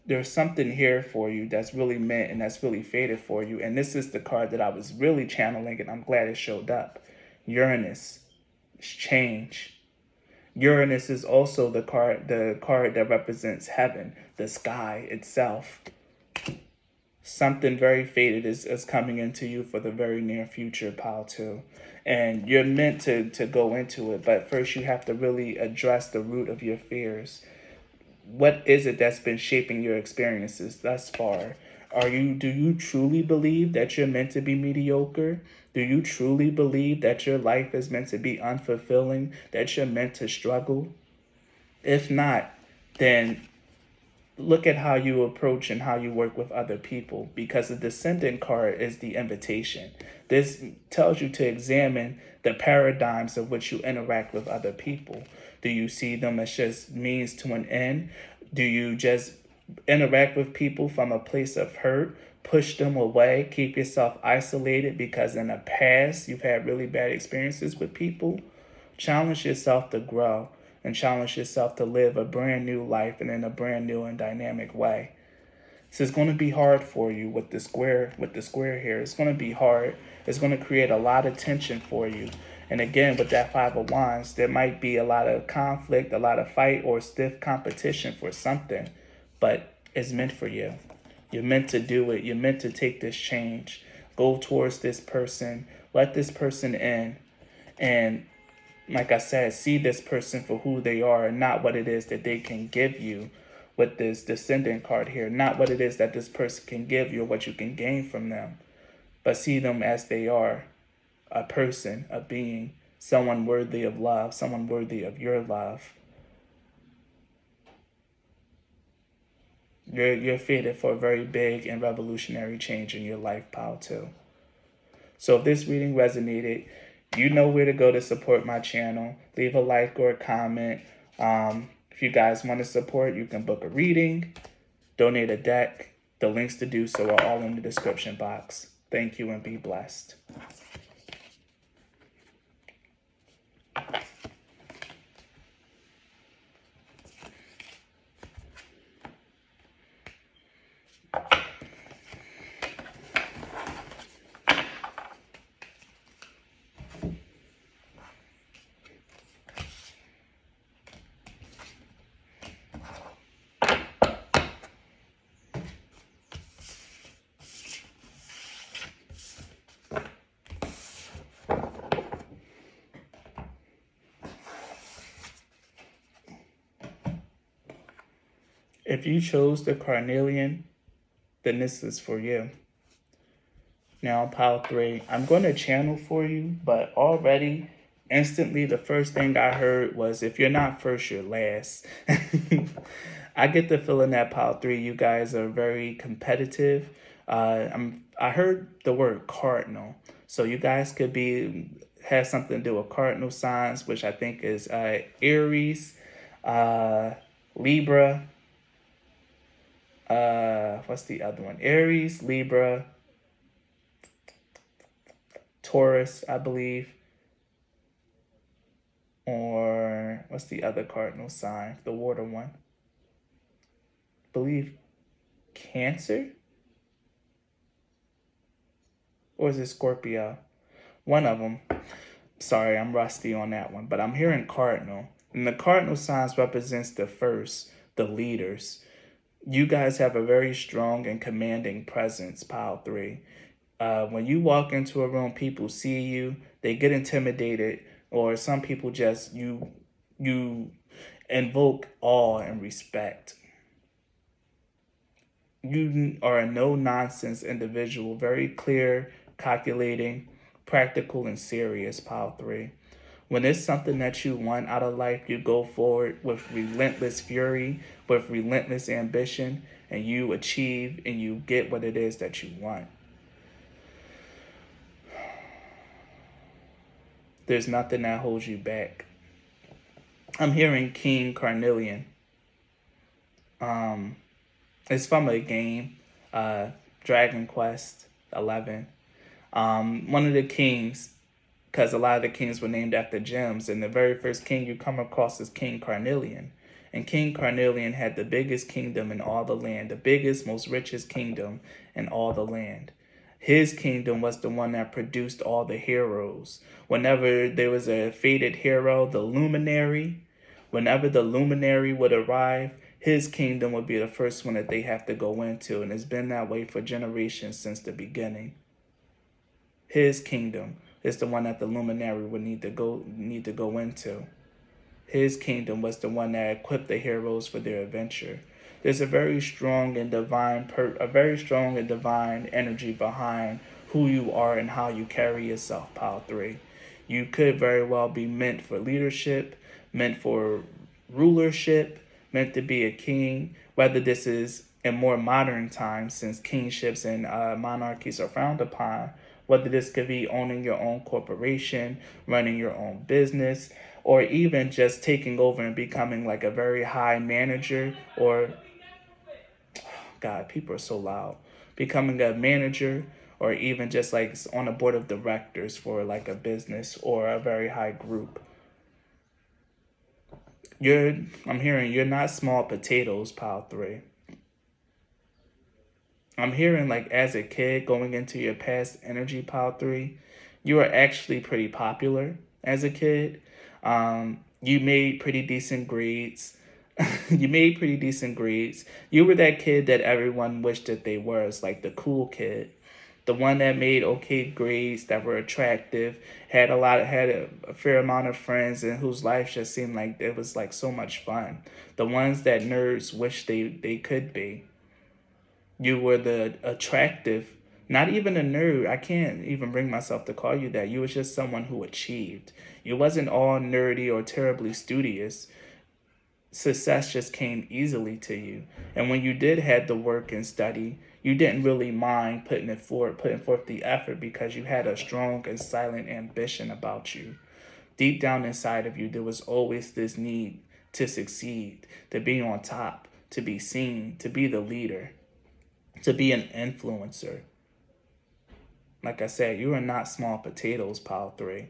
There's something here for you that's really meant and that's really fated for you. And this is the card that I was really channeling, and I'm glad it showed up. Uranus, change. Uranus is also the card that represents heaven, the sky itself. Something very fated is coming into you for the very near future, pile 2. And you're meant to go into it, but first you have to really address the root of your fears. What is it that's been shaping your experiences thus far? Do you truly believe that you're meant to be mediocre? Do you truly believe that your life is meant to be unfulfilling, that you're meant to struggle? If not, then look at how you approach and how you work with other people, because the Descendant card is the invitation. This tells you to examine the paradigms of which you interact with other people. Do you see them as just means to an end? Do you just interact with people from a place of hurt, push them away, keep yourself isolated because in the past you've had really bad experiences with people? Challenge yourself to grow and challenge yourself to live a brand new life and in a brand new and dynamic way. This is going to be hard for you with the square here. It's going to be hard. It's going to create a lot of tension for you. And again, with that 5 of Wands, there might be a lot of conflict, a lot of fight or stiff competition for something, but it's meant for you. You're meant to do it. You're meant to take this change. Go towards this person. Let this person in. And like I said, see this person for who they are and not what it is that they can give you with this Descendant card here. Not what it is that this person can give you or what you can gain from them, but see them as they are. A person, a being, someone worthy of love, someone worthy of your love. You're fated for a very big and revolutionary change in your life, pile 2. So if this reading resonated, you know where to go to support my channel. Leave a like or a comment. If you guys want to support, you can book a reading, donate a deck. The links to do so are all in the description box. Thank you and be blessed. If you chose the Carnelian, then this is for you. Now, pile 3, I'm going to channel for you, but already Instantly, the first thing I heard was, if you're not first, you're last. I get the feeling that Pile 3, you guys are very competitive. I heard the word cardinal. So you guys could be have something to do with cardinal signs, which I think is Aries, uh, Libra, what's the other one? Aries, Libra, Taurus, I believe. Or what's the other cardinal sign? The water one. I believe Cancer? Or is it Scorpio? One of them. Sorry, I'm rusty on that one, but I'm hearing cardinal. And the cardinal signs represents the first, the leaders. You guys have a very strong and commanding presence, Pile 3. When you walk into a room, people see you, they get intimidated, or some people just, you invoke awe and respect. You are a no-nonsense individual, very clear, calculating, practical, and serious, Pile 3. When it's something that you want out of life, you go forward with relentless fury, with relentless ambition, and you achieve and you get what it is that you want. There's nothing that holds you back. I'm hearing King Carnelian. It's from a game, Dragon Quest 11. One of the kings, because a lot of the kings were named after gems, and the very first king you come across is King Carnelian. And King Carnelian had the biggest kingdom in all the land, the biggest, most richest kingdom in all the land. His kingdom was the one that produced all the heroes. Whenever there was a fated hero, the luminary, whenever the luminary would arrive, his kingdom would be the first one that they have to go into. And it's been that way for generations since the beginning. His kingdom is the one that the luminary would need to go into. His kingdom was the one that equipped the heroes for their adventure. There's a very strong and divine energy behind who you are and how you carry yourself, Pile 3. You could very well be meant for leadership, meant for rulership, meant to be a king, whether this is in more modern times since kingships and monarchies are frowned upon, whether this could be owning your own corporation, running your own business, or even just taking over and becoming like a very high manager, or God, people are so loud. Becoming a manager, or even just like on a board of directors for like a business or a very high group. I'm hearing you're not small potatoes, Pile 3. I'm hearing like as a kid going into your past energy, Pile 3, you were actually pretty popular as a kid. You made pretty decent grades. You made pretty decent grades. You were that kid that everyone wished that they were. It's like the cool kid, the one that made okay grades, that were attractive, had a fair amount of friends, and whose life just seemed like it was like so much fun. The ones that nerds wish they could be. You were the attractive, not even a nerd. I can't even bring myself to call you that. You were just someone who achieved. You wasn't all nerdy or terribly studious. Success just came easily to you. And when you did have the work and study, you didn't really mind putting forth the effort, because you had a strong and silent ambition about you. Deep down inside of you, there was always this need to succeed, to be on top, to be seen, to be the leader, to be an influencer. Like I said, you are not small potatoes, Pile 3.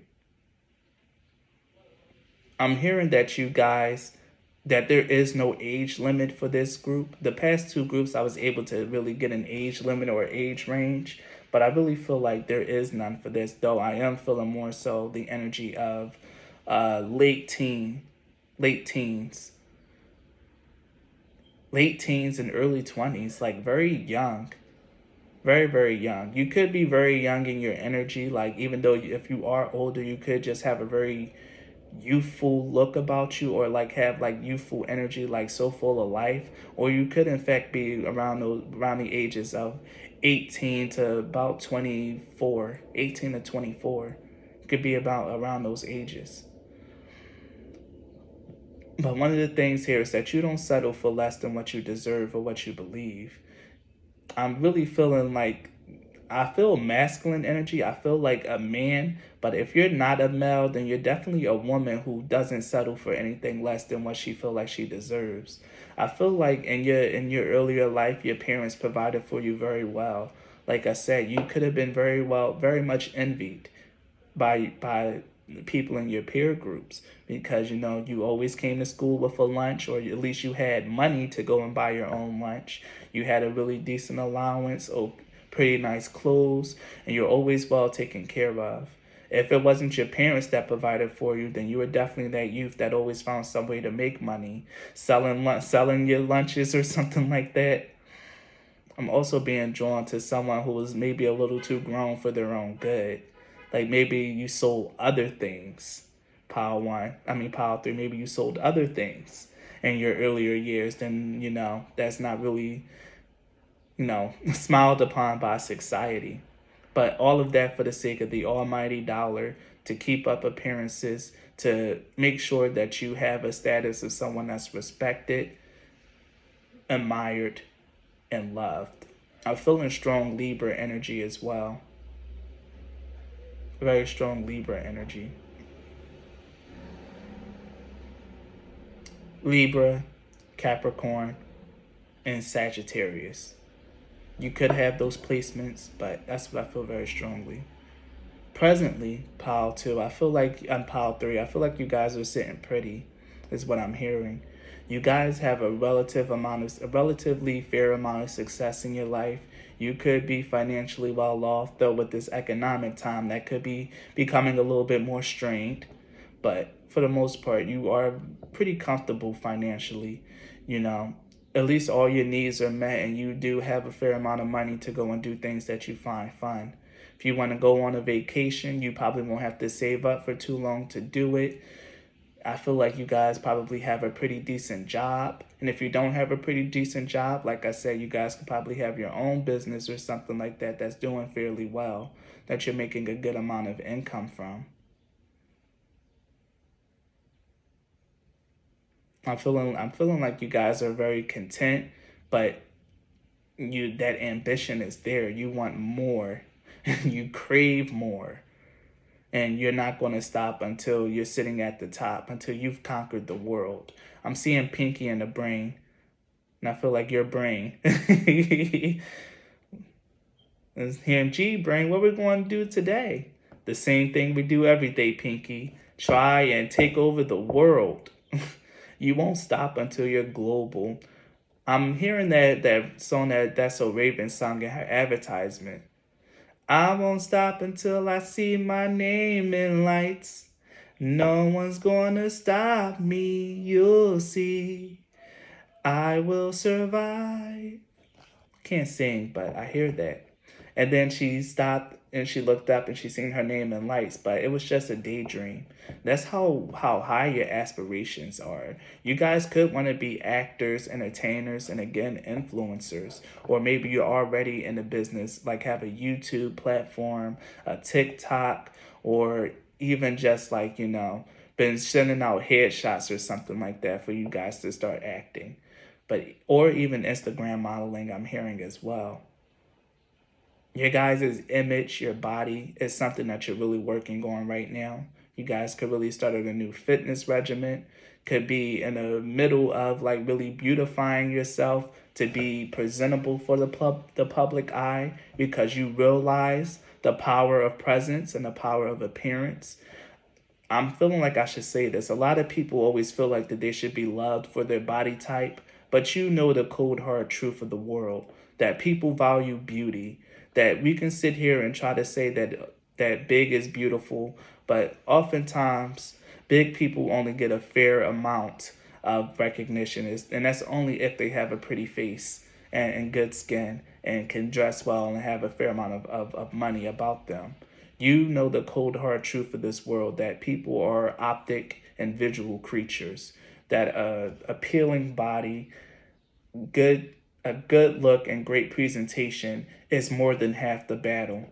I'm hearing that there is no age limit for this group. The past two groups, I was able to really get an age limit or age range, but I really feel like there is none for this, though I am feeling more so the energy of late teens, late teens and early 20s, like very young. Very, very young. You could be very young in your energy, like even though if you are older, you could just have a very youthful look about you, or like have like youthful energy, like so full of life. Or you could in fact be around the ages of 18 to about 24, 18 to 24. Could be about around those ages. But one of the things here is that you don't settle for less than what you deserve or what you believe. I'm really feeling like I feel masculine energy. I feel like a man, but if you're not a male, then you're definitely a woman who doesn't settle for anything less than what she feel like she deserves. I feel like in your earlier life, your parents provided for you very well. Like I said, you could have been very much envied by people in your peer groups because you always came to school with a lunch, or at least you had money to go and buy your own lunch. You had a really decent allowance or pretty nice clothes, and you're always well taken care of. If it wasn't your parents that provided for you, then you were definitely that youth that always found some way to make money, selling your lunches or something like that. I'm also being drawn to someone who was maybe a little too grown for their own good. Like maybe you sold other things. Pile 3, maybe you sold other things in your earlier years, then, that's not really, smiled upon by society. But all of that for the sake of the almighty dollar, to keep up appearances, to make sure that you have a status of someone that's respected, admired, and loved. I'm feeling strong Libra energy as well. Very strong Libra energy. Libra, Capricorn, and Sagittarius. You could have those placements, but that's what I feel very strongly. Presently, pile 2, I feel like I'm pile 3. I feel like you guys are sitting pretty, is what I'm hearing. You guys have a relatively fair amount of success in your life. You could be financially well off, though with this economic time that could be becoming a little bit more strained. But for the most part, you are pretty comfortable financially. You know, at least all your needs are met, and you do have a fair amount of money to go and do things that you find fun. If you want to go on a vacation, you probably won't have to save up for too long to do it. I feel like you guys probably have a pretty decent job. And if you don't have a pretty decent job, like I said, you guys could probably have your own business or something like that that's doing fairly well, that you're making a good amount of income from. I'm feeling like you guys are very content, but that ambition is there. You want more. You crave more. And you're not going to stop until you're sitting at the top, until you've conquered the world. I'm seeing Pinky in the brain, and I feel like your brain. And hearing G brain, what we're going to do today? The same thing we do every day, Pinky. Try and take over the world. You won't stop until you're global. I'm hearing that song that's So Raven sung in her advertisement. I won't stop until I see my name in lights. No one's gonna stop me, you'll see. I will survive. Can't sing, but I hear that. And then she stopped and she looked up and she seen her name in lights, but it was just a daydream. That's how high your aspirations are. You guys could want to be actors, entertainers, and again, influencers. Or maybe you're already in the business, like have a YouTube platform, a TikTok, or even just like, been sending out headshots or something like that for you guys to start acting. But or even Instagram modeling, I'm hearing as well. Your guys' image, your body is something that you're really working on right now. You guys could really start a new fitness regimen. Could be in the middle of like really beautifying yourself to be presentable for the public eye, because you realize the power of presence and the power of appearance. I'm feeling like I should say this. A lot of people always feel like that they should be loved for their body type, but you know the cold hard truth of the world, that people value beauty, that we can sit here and try to say that big is beautiful, but oftentimes big people only get a fair amount of recognition, and that's only if they have a pretty face and good skin and can dress well and have a fair amount of money about them. You know the cold hard truth of this world, that people are optic and visual creatures, that appealing body, a good look, and great presentation is more than half the battle.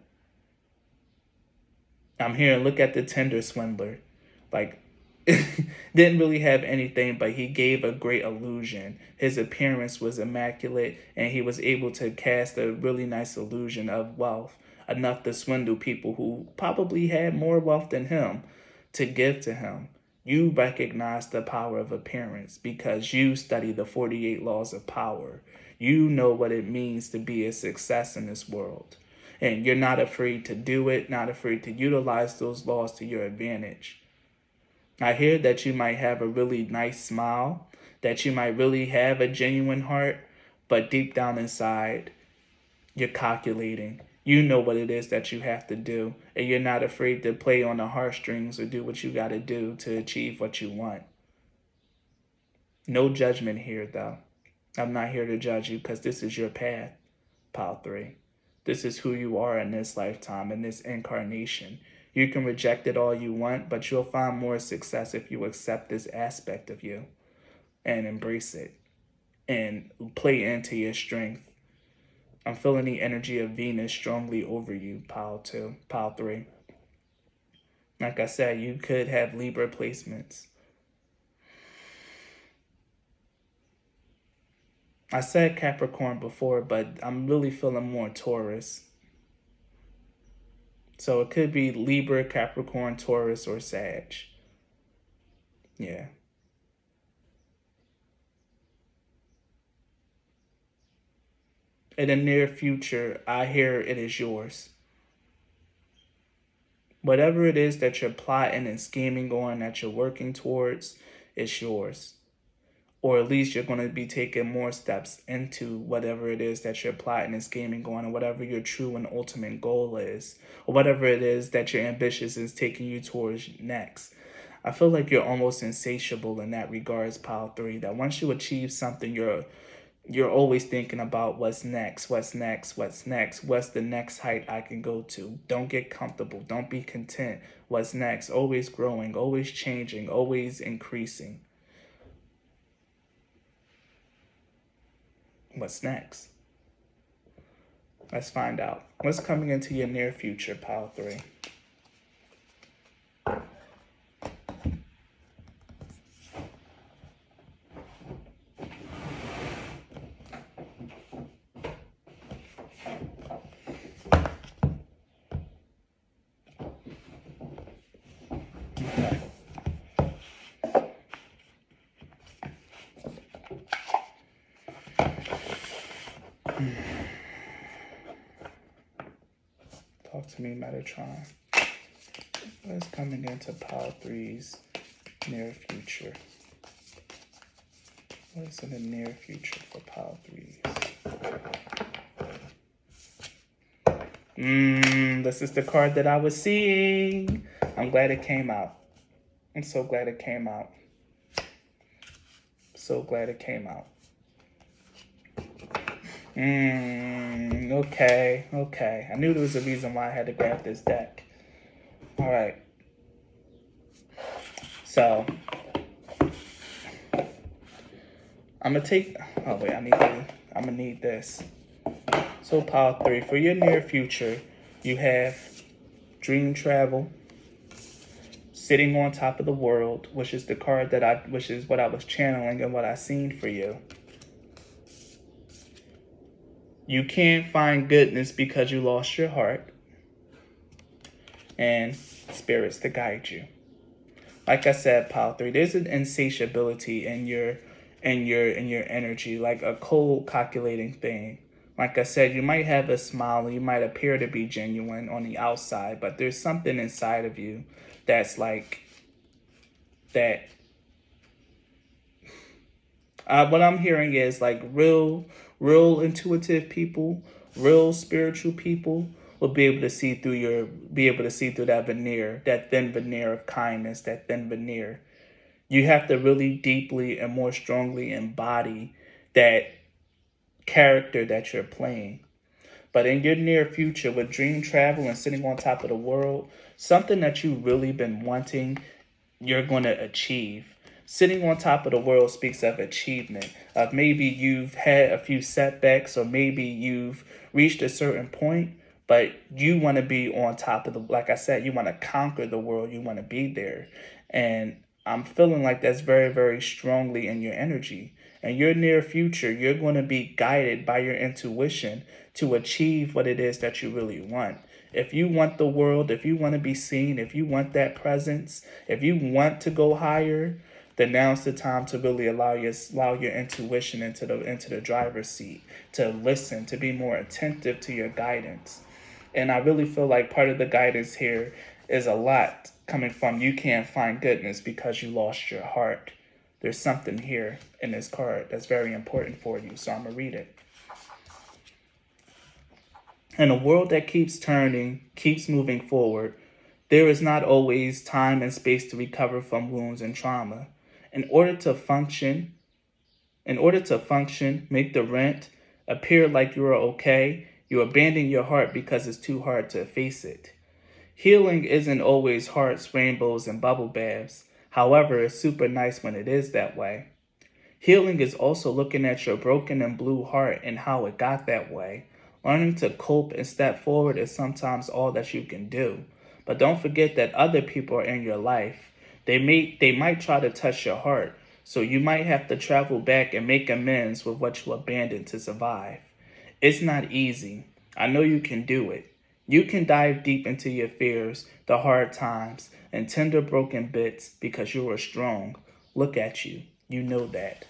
I'm here, look at the Tinder swindler. Like, didn't really have anything, but he gave a great illusion. His appearance was immaculate, and he was able to cast a really nice illusion of wealth, enough to swindle people who probably had more wealth than him to give to him. You recognize the power of appearance because you study the 48 laws of power. You know what it means to be a success in this world. And you're not afraid to do it, not afraid to utilize those laws to your advantage. I hear that you might have a really nice smile, that you might really have a genuine heart, but deep down inside, you're calculating. You know what it is that you have to do, and you're not afraid to play on the heartstrings or do what you got to do to achieve what you want. No judgment here, though. I'm not here to judge you because this is your path, Pile 3. This is who you are in this lifetime, in this incarnation. You can reject it all you want, but you'll find more success if you accept this aspect of you and embrace it and play into your strength. I'm feeling the energy of Venus strongly over you, Pile 3. Like I said, you could have Libra placements. I said Capricorn before, but I'm really feeling more Taurus. So it could be Libra, Capricorn, Taurus, or Sag. Yeah. In the near future, I hear it is yours. Whatever it is that you're plotting and scheming on, that you're working towards, it's yours. Or at least you're going to be taking more steps into whatever it is that you're plotting and scheming on, or whatever your true and ultimate goal is, or whatever it is that your ambitious is taking you towards next. I feel like you're almost insatiable in that regards, Pile 3, that once you achieve something, you're always thinking about what's next, what's the next height I can go to. Don't get comfortable. Don't be content. What's next? Always growing, always changing, always increasing. What's next? Let's find out. What's coming into your near future, Pile 3? Talk to me, Metatron. What's coming into Pile 3's near future? What is in the near future for Pile 3's? This is the card that I was seeing. I'm glad it came out. I'm so glad it came out. So glad it came out. Okay. I knew there was a reason why I had to grab this deck. All right. So, I'm gonna take. Oh wait, I'm gonna need this. So, Pile 3, for your near future, you have dream travel, sitting on top of the world, which is the card which is what I was channeling and what I seen for you. You can't find goodness because you lost your heart, and spirits to guide you. Like I said, Pile 3, there's an insatiability in your energy, like a cold calculating thing. Like I said, you might have a smile, you might appear to be genuine on the outside, but there's something inside of you that's like that. What I'm hearing is like real intuitive people, real spiritual people will be able to see through that veneer, that thin veneer of kindness, that thin veneer. You have to really deeply and more strongly embody that character that you're playing. But in your near future, with dream travel and sitting on top of the world, something that you've really been wanting, you're going to achieve. Sitting on top of the world speaks of achievement. Maybe you've had a few setbacks, or maybe you've reached a certain point, But you want to be on top of like I said, you want to conquer the world. You want to be there. And I'm feeling like that's very, very strongly in your energy. And your near future, you're going to be guided by your intuition to achieve what it is that you really want. If you want the world, if you want to be seen, if you want that presence, if you want to go higher, then now's the time to really allow your intuition into the driver's seat, to listen, to be more attentive to your guidance. And I really feel like part of the guidance here is a lot coming from you can't find goodness because you lost your heart. There's something here in this card that's very important for you. So I'm going to read it. In a world that keeps turning, keeps moving forward, there is not always time and space to recover from wounds and trauma. In order to function, make the rent, appear like you are okay, you abandon your heart because it's too hard to face it. Healing isn't always hearts, rainbows, and bubble baths. However, it's super nice when it is that way. Healing is also looking at your broken and blue heart and how it got that way. Learning to cope and step forward is sometimes all that you can do. But don't forget that other people are in your life. They might try to touch your heart, so you might have to travel back and make amends with what you abandoned to survive. It's not easy. I know you can do it. You can dive deep into your fears, the hard times, and tender broken bits because you are strong. Look at you. You know that.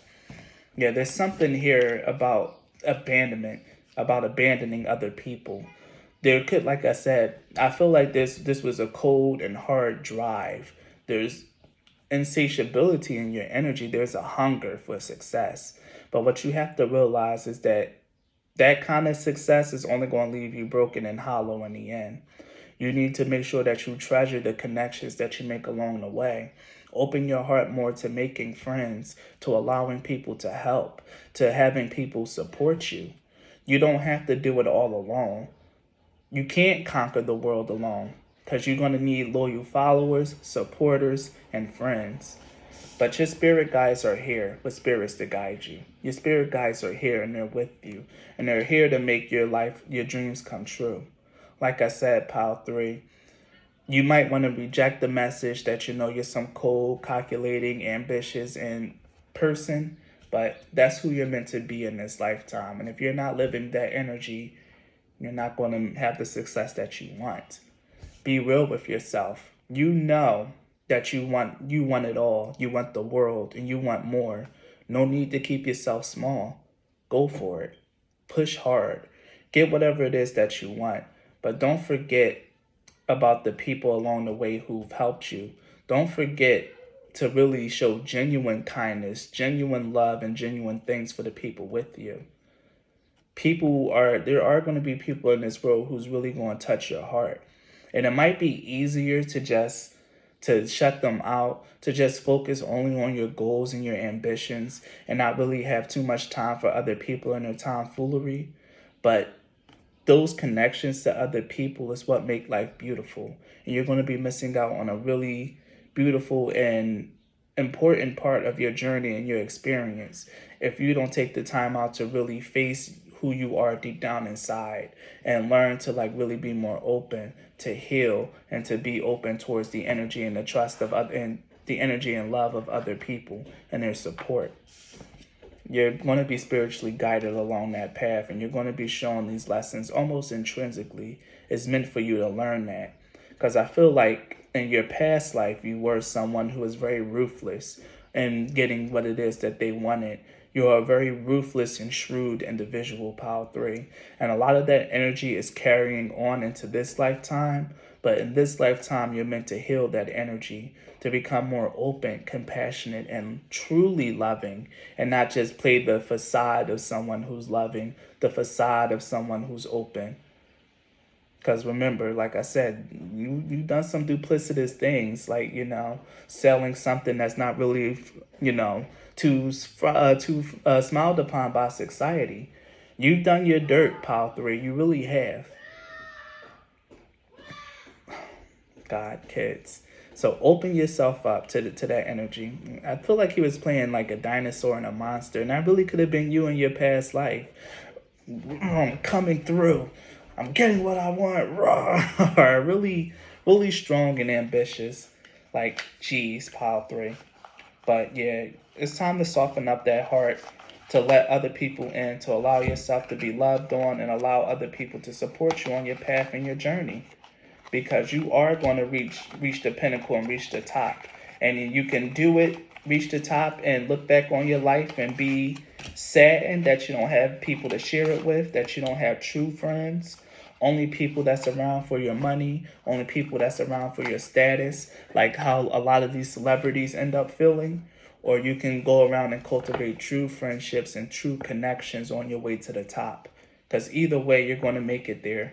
Yeah, there's something here about abandonment, about abandoning other people. There could, like I said, I feel like this was a cold and hard drive. There's insatiability in your energy. There's a hunger for success. But what you have to realize is that kind of success is only going to leave you broken and hollow in the end. You need to make sure that you treasure the connections that you make along the way. Open your heart more to making friends, to allowing people to help, to having people support you. You don't have to do it all alone. You can't conquer the world alone because you're going to need loyal followers, supporters, and friends. But your spirit guides are here with spirits to guide you. Your spirit guides are here and they're with you. And they're here to make your life, your dreams come true. Like I said, Pile 3, you might want to reject the message that you're some cold, calculating, ambitious person. But that's who you're meant to be in this lifetime. And if you're not living that energy, you're not going to have the success that you want. Be real with yourself. You know that you want it all. You want the world and you want more. No need to keep yourself small. Go for it. Push hard. Get whatever it is that you want. But don't forget about the people along the way who've helped you. Don't forget to really show genuine kindness, genuine love, and genuine things for the people with you. There are going to be people in this world who's really going to touch your heart. And it might be easier to shut them out, to just focus only on your goals and your ambitions and not really have too much time for other people and their tomfoolery. But those connections to other people is what make life beautiful. And you're going to be missing out on a really beautiful and important part of your journey and your experience if you don't take the time out to really face who you are deep down inside and learn to really be more open, to heal, and to be open towards the energy and the trust of other, and the energy and love of other people and their support. You're going to be spiritually guided along that path, and you're going to be shown these lessons almost intrinsically. It's meant for you to learn that. Because I feel like in your past life, you were someone who was very ruthless in getting what it is that they wanted. You're a very ruthless and shrewd individual, Pile 3. And a lot of that energy is carrying on into this lifetime. But in this lifetime, you're meant to heal that energy, to become more open, compassionate, and truly loving, and not just play the facade of someone who's loving, the facade of someone who's open. Because remember, like I said, you've done some duplicitous things, like, selling something that's not really, too smiled upon by society. You've done your dirt, Pile 3. You really have. God, kids. So open yourself up to that energy. I feel like he was playing like a dinosaur and a monster, and that really could have been you in your past life. Coming through. I'm getting what I want. Rah. Really, really strong and ambitious. Like, geez, pile 3. But yeah, it's time to soften up that heart, to let other people in, to allow yourself to be loved on, and allow other people to support you on your path and your journey. Because you are going to reach the pinnacle and reach the top. And you can do it, reach the top, and look back on your life and be saddened that you don't have people to share it with, that you don't have true friends, only people that's around for your money, only people that's around for your status, like how a lot of these celebrities end up feeling. Or you can go around and cultivate true friendships and true connections on your way to the top. Because either way, you're going to make it there.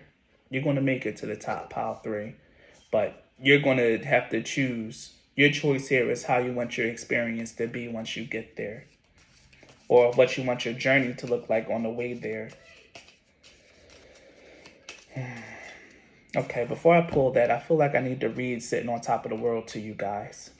You're going to make it to the top, pile 3. But you're going to have to choose. Your choice here is how you want your experience to be once you get there, or what you want your journey to look like on the way there. Okay, before I pull that, I feel like I need to read Sitting on Top of the World to you guys.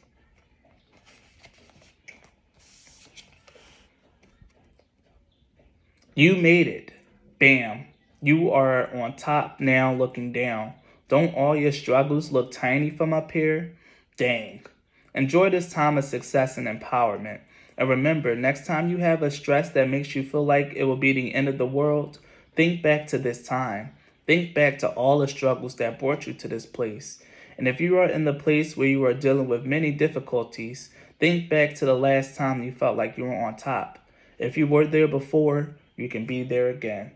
You made it. Bam. You are on top now looking down. Don't all your struggles look tiny from up here? Dang. Enjoy this time of success and empowerment. And remember, next time you have a stress that makes you feel like it will be the end of the world, think back to this time. Think back to all the struggles that brought you to this place. And if you are in the place where you are dealing with many difficulties, think back to the last time you felt like you were on top. If you were there before, you can be there again.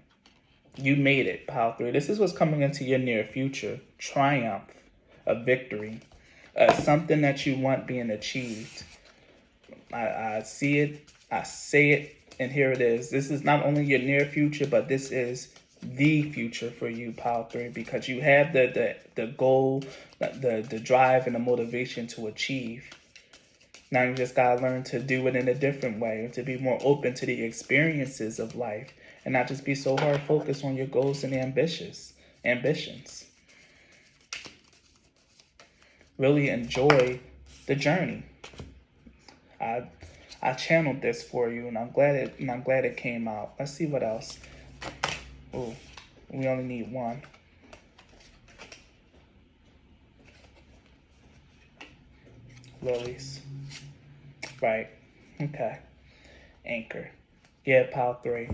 You made it, pile 3. This is what's coming into your near future. Triumph, a victory, something that you want being achieved. I see it, I say it, and here it is. This is not only your near future, but this is the future for you, pile 3, because you have the goal, the drive, and the motivation to achieve. Now you just gotta learn to do it in a different way, to be more open to the experiences of life, and not just be so hard focused on your goals and ambitions. Really enjoy the journey. I channeled this for you, and I'm glad it came out. Let's see what else. Oh, we only need one. Lilies. Right. Okay. Anchor. Yeah, pile 3.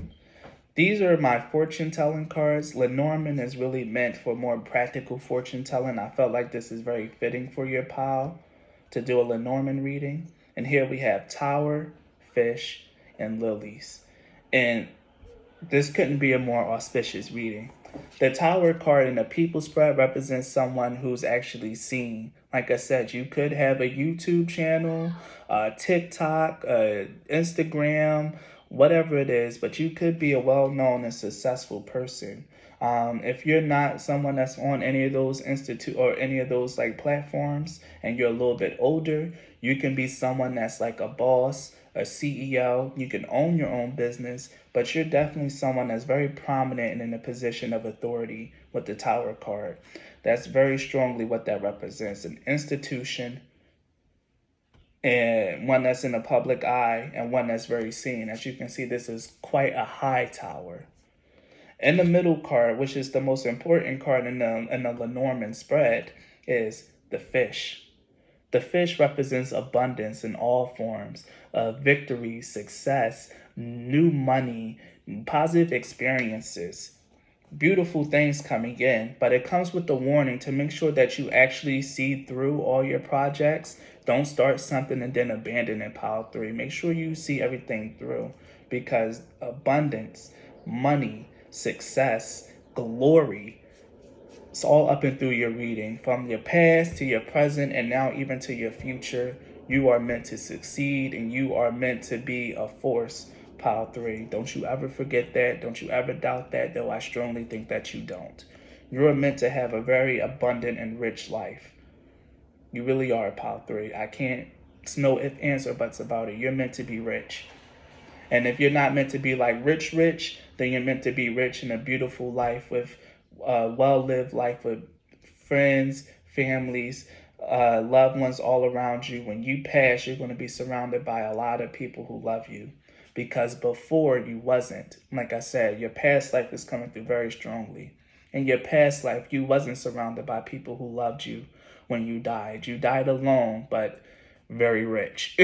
These are my fortune telling cards. Lenormand is really meant for more practical fortune telling. I felt like this is very fitting for your pile to do a Lenormand reading. And here we have Tower, Fish, and Lilies. And this couldn't be a more auspicious reading. The Tower card in the People spread represents someone who's actually seen. Like I said, you could have a YouTube channel, TikTok, Instagram, whatever it is, but you could be a well-known and successful person. If you're not someone that's on any of those or any of those like platforms, and you're a little bit older, you can be someone that's like a boss, a CEO. You can own your own business, but you're definitely someone that's very prominent and in a position of authority with the Tower card. That's very strongly what that represents: an institution, and one that's in the public eye, and one that's very seen. As you can see, this is quite a high tower. In the middle card, which is the most important card in the Lenormand spread, is the Fish. The fish represents abundance in all forms of victory, success, new money, positive experiences, beautiful things coming in. But it comes with the warning to make sure that you actually see through all your projects. Don't start something and then abandon it, pile 3. Make sure you see everything through, because abundance, money, success, glory, it's all up and through your reading. From your past to your present and now even to your future, you are meant to succeed and you are meant to be a force, pile 3. Don't you ever forget that. Don't you ever doubt that, though I strongly think that you don't. You are meant to have a very abundant and rich life. You really are, pile 3. I can't, it's no ifs, ands, or buts about it. You're meant to be rich. And if you're not meant to be like rich, then you're meant to be rich in a beautiful life with well-lived life with friends, families, loved ones all around you. When you pass, you're going to be surrounded by a lot of people who love you, because before you wasn't. Like I said, your past life is coming through very strongly. In your past life, you wasn't surrounded by people who loved you when you died. You died alone, but very rich.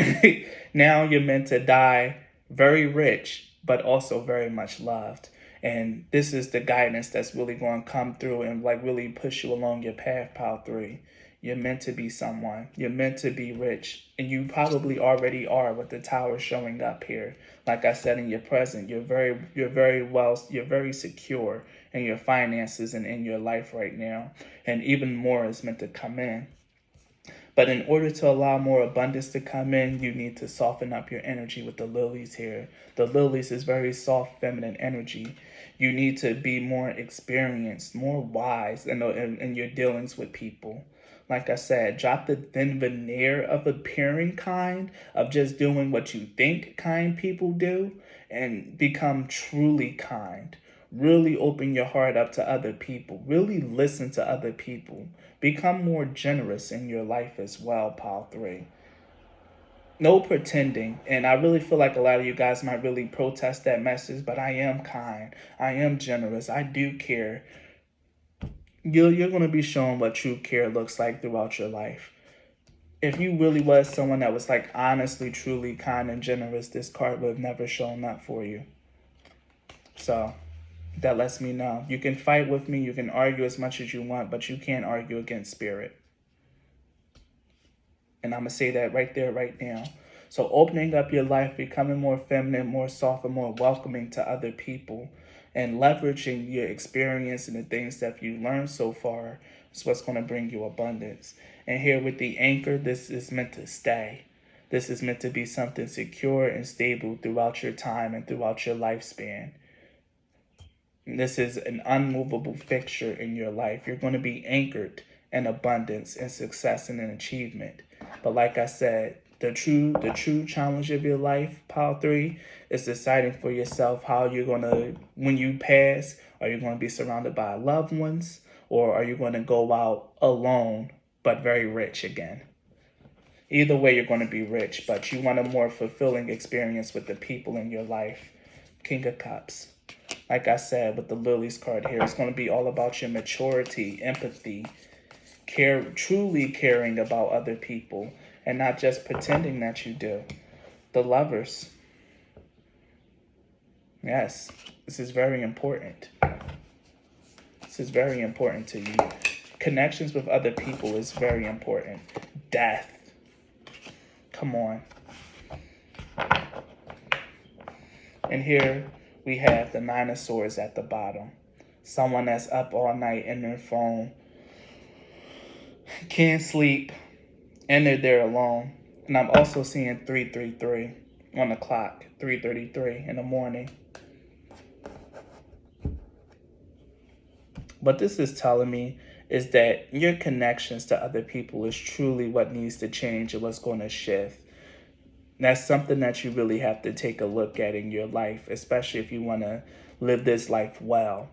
Now you're meant to die very rich, but also very much loved. And this is the guidance that's really going to come through and like really push you along your path, Pile 3. You're meant to be someone. You're meant to be rich. And you probably already are with the tower showing up here. Like I said, in your present, you're very secure in your finances and in your life right now. And even more is meant to come in. But in order to allow more abundance to come in, you need to soften up your energy with the lilies here. The lilies is very soft, feminine energy. You need to be more experienced, more wise in your dealings with people. Like I said, drop the thin veneer of appearing kind, of just doing what you think kind people do, and become truly kind. Really open your heart up to other people. Really listen to other people. Become more generous in your life as well, Pile 3. No pretending. And I really feel like a lot of you guys might really protest that message, but I am kind. I am generous. I do care. You're going to be shown what true care looks like throughout your life. If you really was someone that was like honestly, truly kind and generous, this card would have never shown up for you. So that lets me know. You can fight with me. You can argue as much as you want, but you can't argue against spirit. And I'm going to say that right there, right now. So opening up your life, becoming more feminine, more soft, and more welcoming to other people, and leveraging your experience and the things that you learned so far is what's going to bring you abundance. And here with the anchor, this is meant to stay. This is meant to be something secure and stable throughout your time and throughout your lifespan. This is an unmovable fixture in your life. You're going to be anchored in abundance and success and in achievement. But like I said, the true challenge of your life, Pile 3, is deciding for yourself how you're going to, when you pass, are you going to be surrounded by loved ones, or are you going to go out alone but very rich again? Either way, you're going to be rich, but you want a more fulfilling experience with the people in your life. King of Cups. Like I said, with the Lilies card here, it's going to be all about your maturity, empathy, truly caring about other people, and not just pretending that you do. The Lovers. Yes, this is very important. This is very important to you. Connections with other people is very important. Death. Come on. And here we have the Nine of Swords at the bottom. Someone that's up all night in their phone, can't sleep, and they're there alone. And I'm also seeing 333 on the clock, 3:33 in the morning. What this is telling me is that your connections to other people is truly what needs to change and what's going to shift. That's something that you really have to take a look at in your life, especially if you want to live this life well.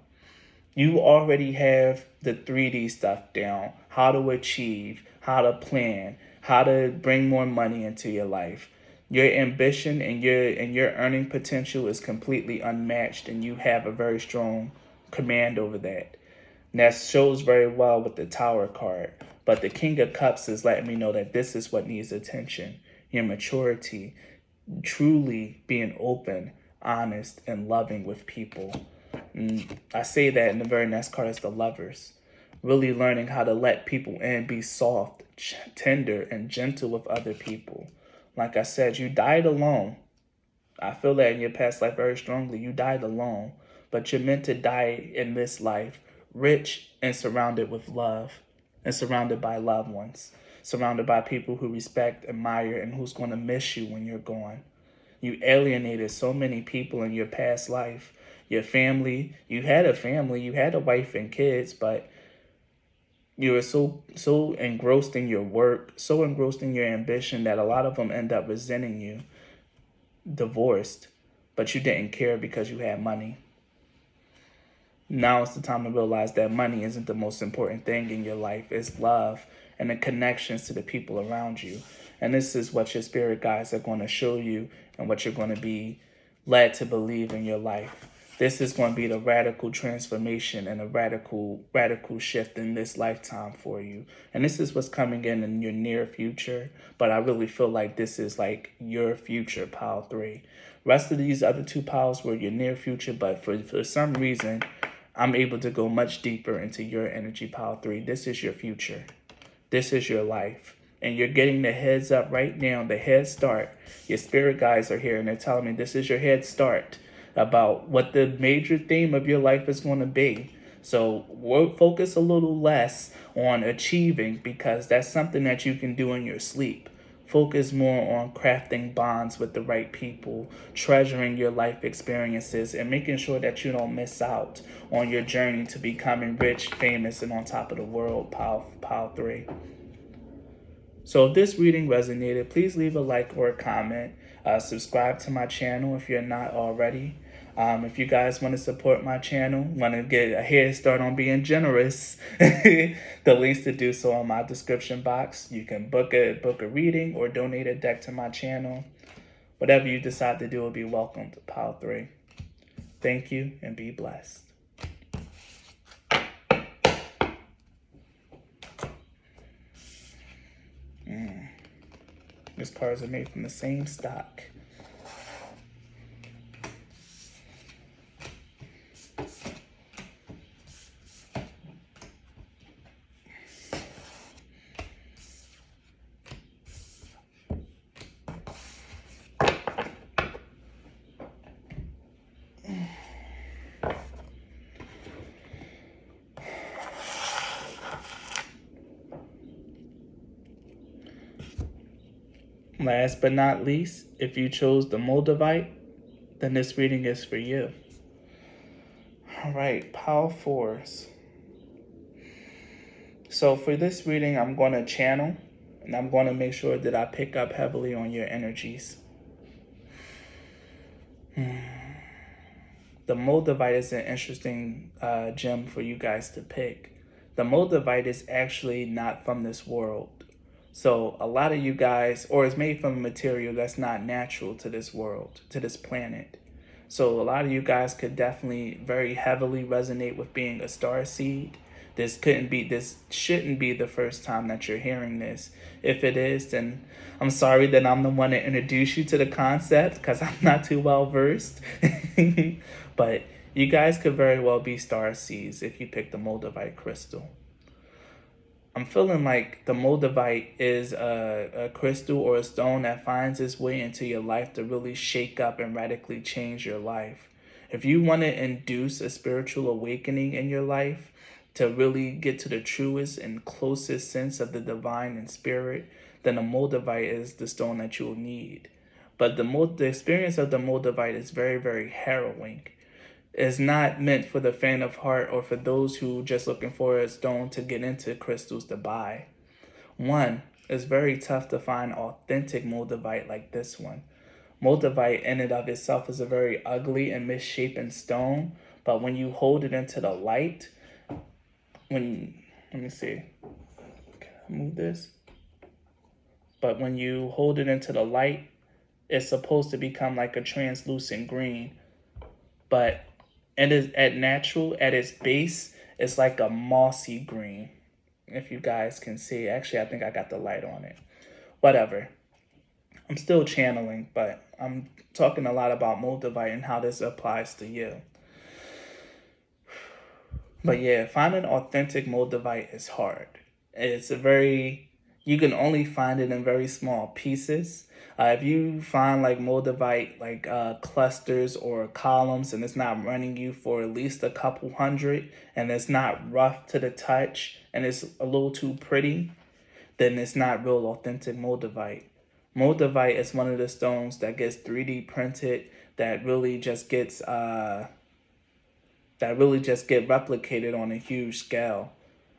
You already have the 3D stuff down, how to achieve, how to plan, how to bring more money into your life. Your ambition and your earning potential is completely unmatched, and you have a very strong command over that. And that shows very well with the Tower card. But the King of Cups is letting me know that this is what needs attention. Your maturity, truly being open, honest, and loving with people. And I say that in the very next card is the Lovers. Really learning how to let people in, be soft, tender, and gentle with other people. Like I said, you died alone. I feel that in your past life very strongly. You died alone. But you're meant to die in this life, rich and surrounded with love, and surrounded by loved ones, surrounded by people who respect, admire, and who's going to miss you when you're gone. You alienated so many people in your past life. Your family, you had a wife and kids, but you were so engrossed in your work, so engrossed in your ambition that a lot of them end up resenting you, divorced, but you didn't care because you had money. Now it's the time to realize that money isn't the most important thing in your life. It's love and the connections to the people around you. And this is what your spirit guides are going to show you and what you're going to be led to believe in your life. This is going to be the radical transformation and a radical shift in this lifetime for you. And this is what's coming in your near future. But I really feel like this is like your future, pile 3. Rest of these other 2 piles were your near future, but for some reason, I'm able to go much deeper into your energy, pile 3. This is your future. This is your life. And you're getting the heads up right now, the head start. Your spirit guides are here and they're telling me this is your head start about what the major theme of your life is going to be. So focus a little less on achieving, because that's something that you can do in your sleep. Focus more on crafting bonds with the right people, treasuring your life experiences, and making sure that you don't miss out on your journey to becoming rich, famous, and on top of the world, pile 3. So if this reading resonated, please leave a like or a comment. Subscribe to my channel if you're not already. If you guys want to support my channel, want to get a head start on being generous, the links to do so in my description box. You can book a reading or donate a deck to my channel. Whatever you decide to do will be welcome to pile 3. Thank you and be blessed. These cards are made from the same stock. Last but not least, if you chose the Moldavite, then this reading is for you. All right, pile 4s. So for this reading, I'm going to channel, and I'm going to make sure that I pick up heavily on your energies. The Moldavite is an interesting gem for you guys to pick. The Moldavite is actually not from this world. So a lot of you guys, or it's made from a material that's not natural to this world, to this planet. So a lot of you guys could definitely very heavily resonate with being a star seed. This shouldn't be the first time that you're hearing this. If it is, then I'm sorry that I'm the one to introduce you to the concept, because I'm not too well versed. But you guys could very well be star seeds if you pick the Moldavite crystal. I'm feeling like the Moldavite is a crystal or a stone that finds its way into your life to really shake up and radically change your life. If you want to induce a spiritual awakening in your life, to really get to the truest and closest sense of the divine and spirit, then the Moldavite is the stone that you'll need. But the experience of the Moldavite is very, very harrowing. Is not meant for the faint of heart or for those who just looking for a stone to get into crystals to buy. One, it's very tough to find authentic Moldavite like this one. Moldavite in and of itself is a very ugly and misshapen stone, but when you hold it into the light, let me see, move this. But when you hold it into the light, it's supposed to become like a translucent green, but and is at its base, it's like a mossy green. If you guys can see, actually, I think I got the light on it. Whatever. I'm still channeling, but I'm talking a lot about Moldavite and how this applies to you. But yeah, finding authentic Moldavite is hard. You can only find it in very small pieces. If you find like Moldavite, like clusters or columns, and it's not running you for at least a couple hundred, and it's not rough to the touch, and it's a little too pretty, then it's not real authentic Moldavite. Moldavite is one of the stones that gets 3D printed, that really just get replicated on a huge scale.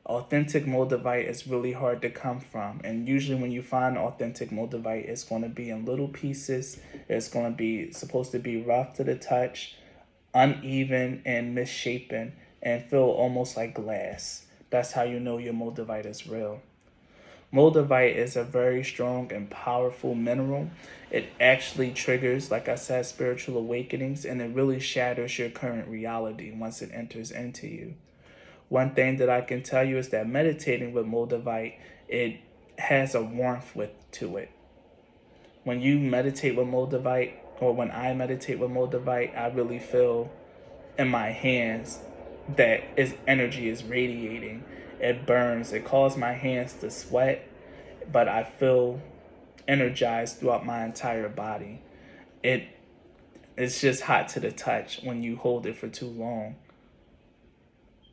Authentic Moldavite is really hard to come from, and usually when you find authentic Moldavite, it's going to be in little pieces. It's going to be supposed to be rough to the touch, uneven and misshapen, and feel almost like glass. That's how you know your Moldavite is real. Moldavite is a very strong and powerful mineral. It actually triggers, like I said, spiritual awakenings, and it really shatters your current reality once it enters into you. One thing that I can tell you is that meditating with Moldavite, it has a warmth to it. When you meditate with Moldavite, or when I meditate with Moldavite, I really feel in my hands that its energy is radiating. It burns. It causes my hands to sweat, but I feel energized throughout my entire body. It's just hot to the touch when you hold it for too long,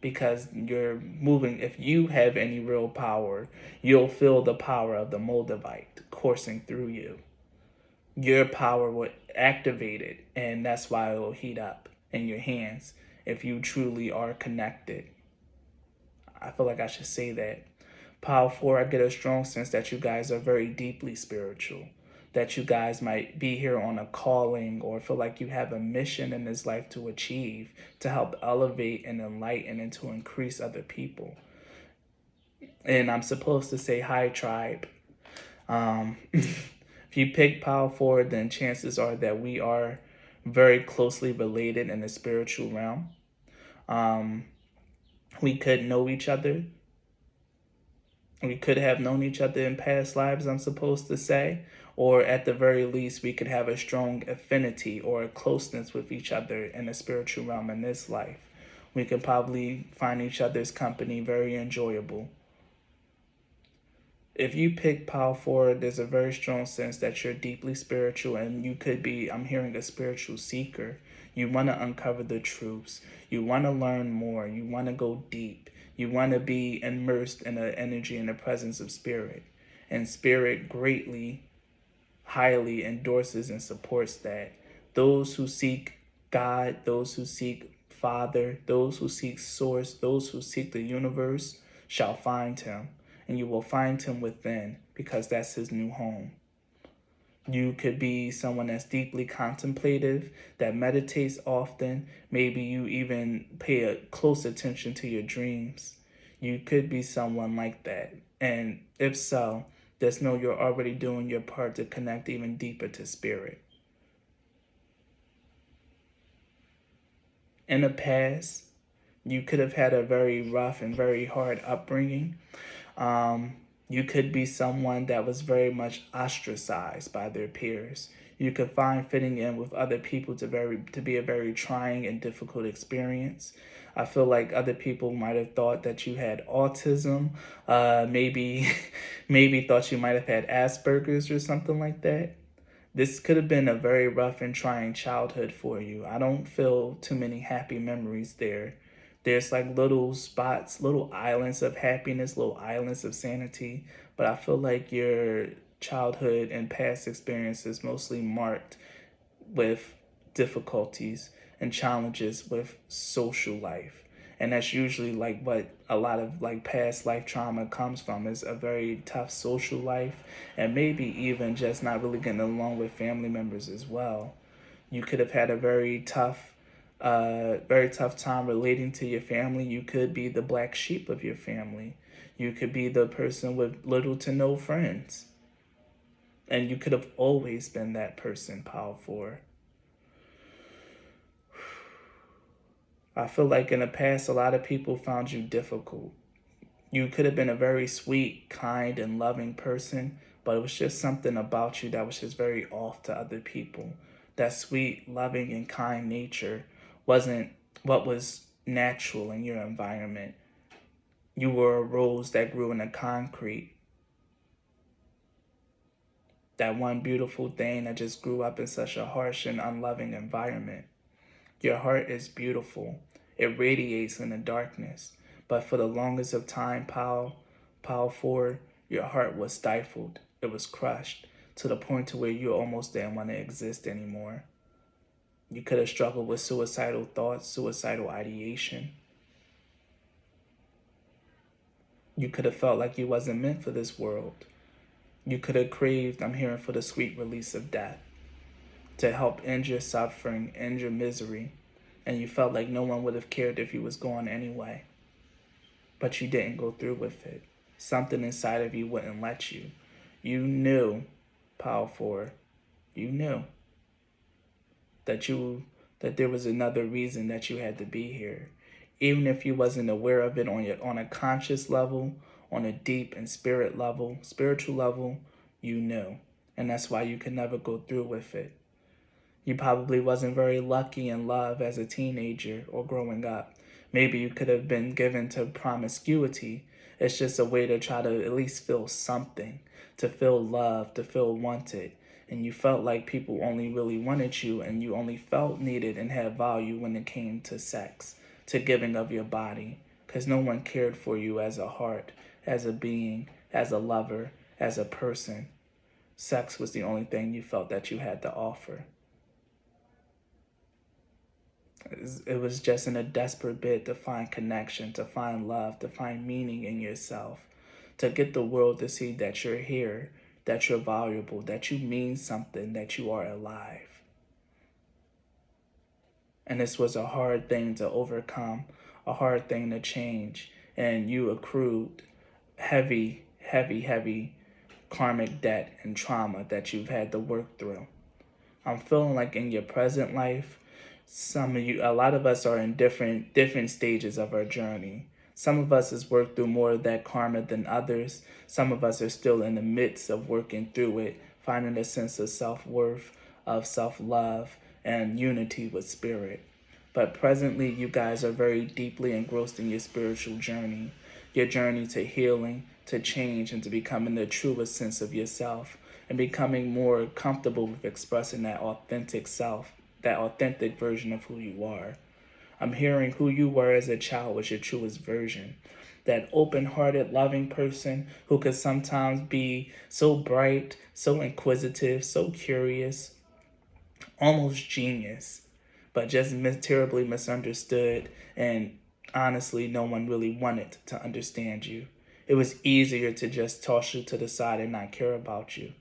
because you're moving. If you have any real power, you'll feel the power of the Moldavite coursing through you. Your power will activate it, and that's why it will heat up in your hands if you truly are connected. I feel like I should say that. Power 4, I get a strong sense that you guys are very deeply spiritual, that you guys might be here on a calling or feel like you have a mission in this life to achieve, to help elevate and enlighten and to increase other people. And I'm supposed to say hi, tribe. If you pick Power 4, then chances are that we are very closely related in the spiritual realm. We could know each other. We could have known each other in past lives, I'm supposed to say. Or at the very least, we could have a strong affinity or a closeness with each other in the spiritual realm in this life. We could probably find each other's company very enjoyable. If you pick Power 4, there's a very strong sense that you're deeply spiritual, and you could be, I'm hearing, a spiritual seeker. You want to uncover the truths. You want to learn more. You want to go deep. You want to be immersed in the energy and the presence of spirit. And spirit greatly, highly endorses and supports that. Those who seek God, those who seek Father, those who seek Source, those who seek the universe shall find him. And you will find him within, because that's his new home. You could be someone that's deeply contemplative, that meditates often. Maybe you even pay a close attention to your dreams. You could be someone like that. And if so, just know you're already doing your part to connect even deeper to spirit. In the past, you could have had a very rough and very hard upbringing. You could be someone that was very much ostracized by their peers. You could find fitting in with other people to be a very trying and difficult experience. I feel like other people might have thought that you had autism, maybe thought you might have had Asperger's or something like that. This could have been a very rough and trying childhood for you. I don't feel too many happy memories there. There's like little spots, little islands of happiness, little islands of sanity. But I feel like your childhood and past experiences mostly marked with difficulties and challenges with social life. And that's usually like what a lot of like past life trauma comes from, is a very tough social life, and maybe even just not really getting along with family members as well. You could have had a very tough time relating to your family. You could be the black sheep of your family. You could be the person with little to no friends. And you could have always been that person, Power 4. I feel like in the past, a lot of people found you difficult. You could have been a very sweet, kind, and loving person, but it was just something about you that was just very off to other people. That sweet, loving, and kind nature wasn't what was natural in your environment. You were a rose that grew in the concrete. That one beautiful thing that just grew up in such a harsh and unloving environment. Your heart is beautiful. It radiates in the darkness. But for the longest of time, Power 4, your heart was stifled. It was crushed to the point to where you almost didn't want to exist anymore. You could have struggled with suicidal thoughts, suicidal ideation. You could have felt like you wasn't meant for this world. You could have craved, I'm hearing, for the sweet release of death, to help end your suffering, end your misery. And you felt like no one would have cared if you was gone anyway. But you didn't go through with it. Something inside of you wouldn't let you. You knew, Power 4, you knew that that there was another reason that you had to be here. Even if you wasn't aware of it on a conscious level, on a deep and spiritual level, you knew. And that's why you could never go through with it. You probably wasn't very lucky in love as a teenager or growing up. Maybe you could have been given to promiscuity. It's just a way to try to at least feel something, to feel loved, to feel wanted. And you felt like people only really wanted you, and you only felt needed and had value when it came to sex, to giving of your body, because no one cared for you as a heart, as a being, as a lover, as a person. Sex was the only thing you felt that you had to offer. It was just in a desperate bid to find connection, to find love, to find meaning in yourself, to get the world to see that you're here, that you're valuable, that you mean something, that you are alive. And this was a hard thing to overcome, a hard thing to change, and you accrued heavy, heavy, heavy karmic debt and trauma that you've had to work through. I'm feeling like in your present life, a lot of us are in different stages of our journey. Some of us has worked through more of that karma than others. Some of us are still in the midst of working through it, finding a sense of self-worth, of self-love, and unity with spirit. But presently, you guys are very deeply engrossed in your spiritual journey, your journey to healing, to change, and to becoming the truest sense of yourself, and becoming more comfortable with expressing that authentic self, that authentic version of who you are. I'm hearing who you were as a child was your truest version. That open-hearted, loving person who could sometimes be so bright, so inquisitive, so curious, almost genius, but just terribly misunderstood, and honestly, no one really wanted to understand you. It was easier to just toss you to the side and not care about you.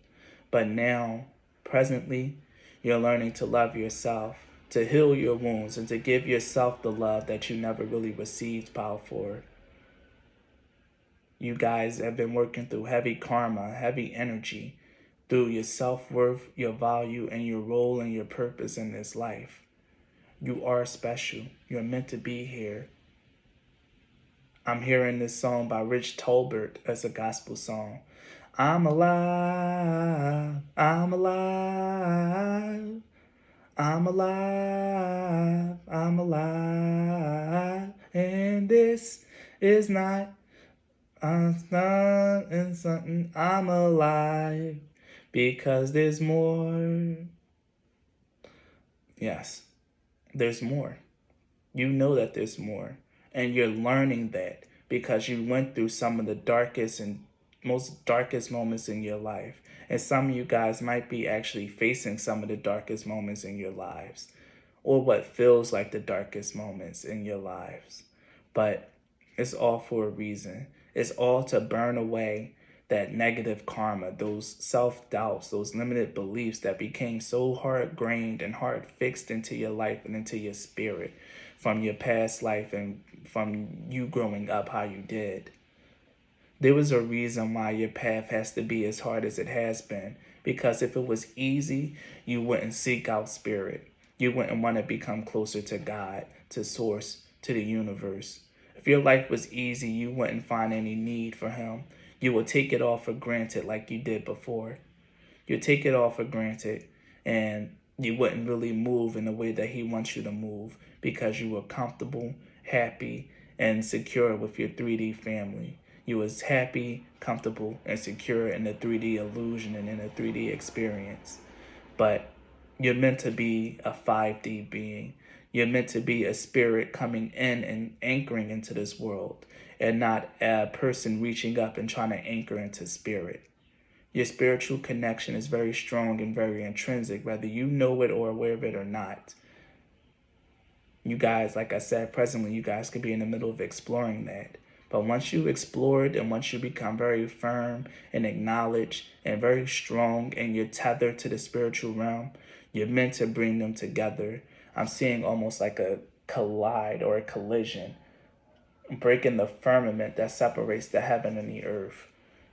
But now, presently, you're learning to love yourself, to heal your wounds, and to give yourself the love that you never really received, Power 4. You guys have been working through heavy karma, heavy energy, through your self-worth, your value, and your role and your purpose in this life. You are special. You're meant to be here. I'm hearing this song by Rich Tolbert as a gospel song. I'm alive, I'm alive, I'm alive, I'm alive, and this is not something. I'm alive because there's more. Yes, there's more. You know that there's more, and you're learning that because you went through some of the darkest and most darkest moments in your life. And some of you guys might be actually facing some of the darkest moments in your lives, or what feels like the darkest moments in your lives. But it's all for a reason. It's all to burn away that negative karma, those self-doubts, those limited beliefs that became so hard-grained and hard-fixed into your life and into your spirit from your past life and from you growing up how you did. There was a reason why your path has to be as hard as it has been, because if it was easy, you wouldn't seek out spirit. You wouldn't want to become closer to God, to source, to the universe. If your life was easy, you wouldn't find any need for him. You will take it all for granted like you did before. You take it all for granted, and you wouldn't really move in the way that he wants you to move because you were comfortable, happy, and secure with your 3D family. You was happy, comfortable, and secure in the 3D illusion and in the 3D experience. But you're meant to be a 5D being. You're meant to be a spirit coming in and anchoring into this world, and not a person reaching up and trying to anchor into spirit. Your spiritual connection is very strong and very intrinsic, whether you know it or aware of it or not. You guys, like I said, presently you guys could be in the middle of exploring that. But once you explore it and once you become very firm and acknowledge and very strong and you're tethered to the spiritual realm, you're meant to bring them together. I'm seeing almost like a collide or a collision breaking the firmament that separates the heaven and the earth.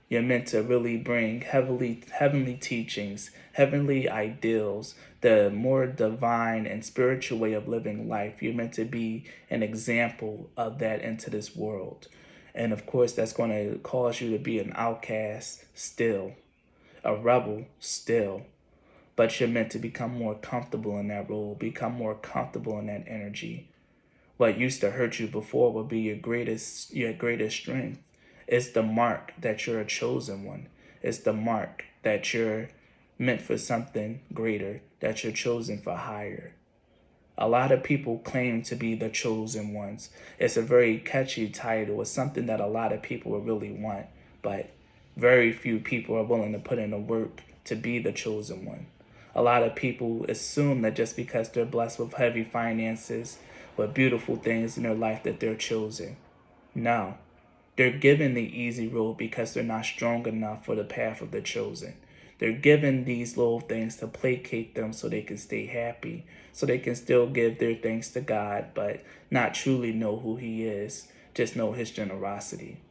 You're meant to really bring heavenly teachings, heavenly ideals, the more divine and spiritual way of living life. You're meant to be an example of that into this world. And of course, that's going to cause you to be an outcast still, a rebel still. But you're meant to become more comfortable in that role, become more comfortable in that energy. What used to hurt you before will be your greatest strength. It's the mark that you're a chosen one. It's the mark that you're meant for something greater, that you're chosen for higher. A lot of people claim to be the chosen ones. It's a very catchy title. It's something that a lot of people would really want, but very few people are willing to put in the work to be the chosen one. A lot of people assume that just because they're blessed with heavy finances, with beautiful things in their life, that they're chosen. No, they're given the easy road because they're not strong enough for the path of the chosen. They're given these little things to placate them so they can stay happy, so they can still give their thanks to God, but not truly know who He is, just know His generosity.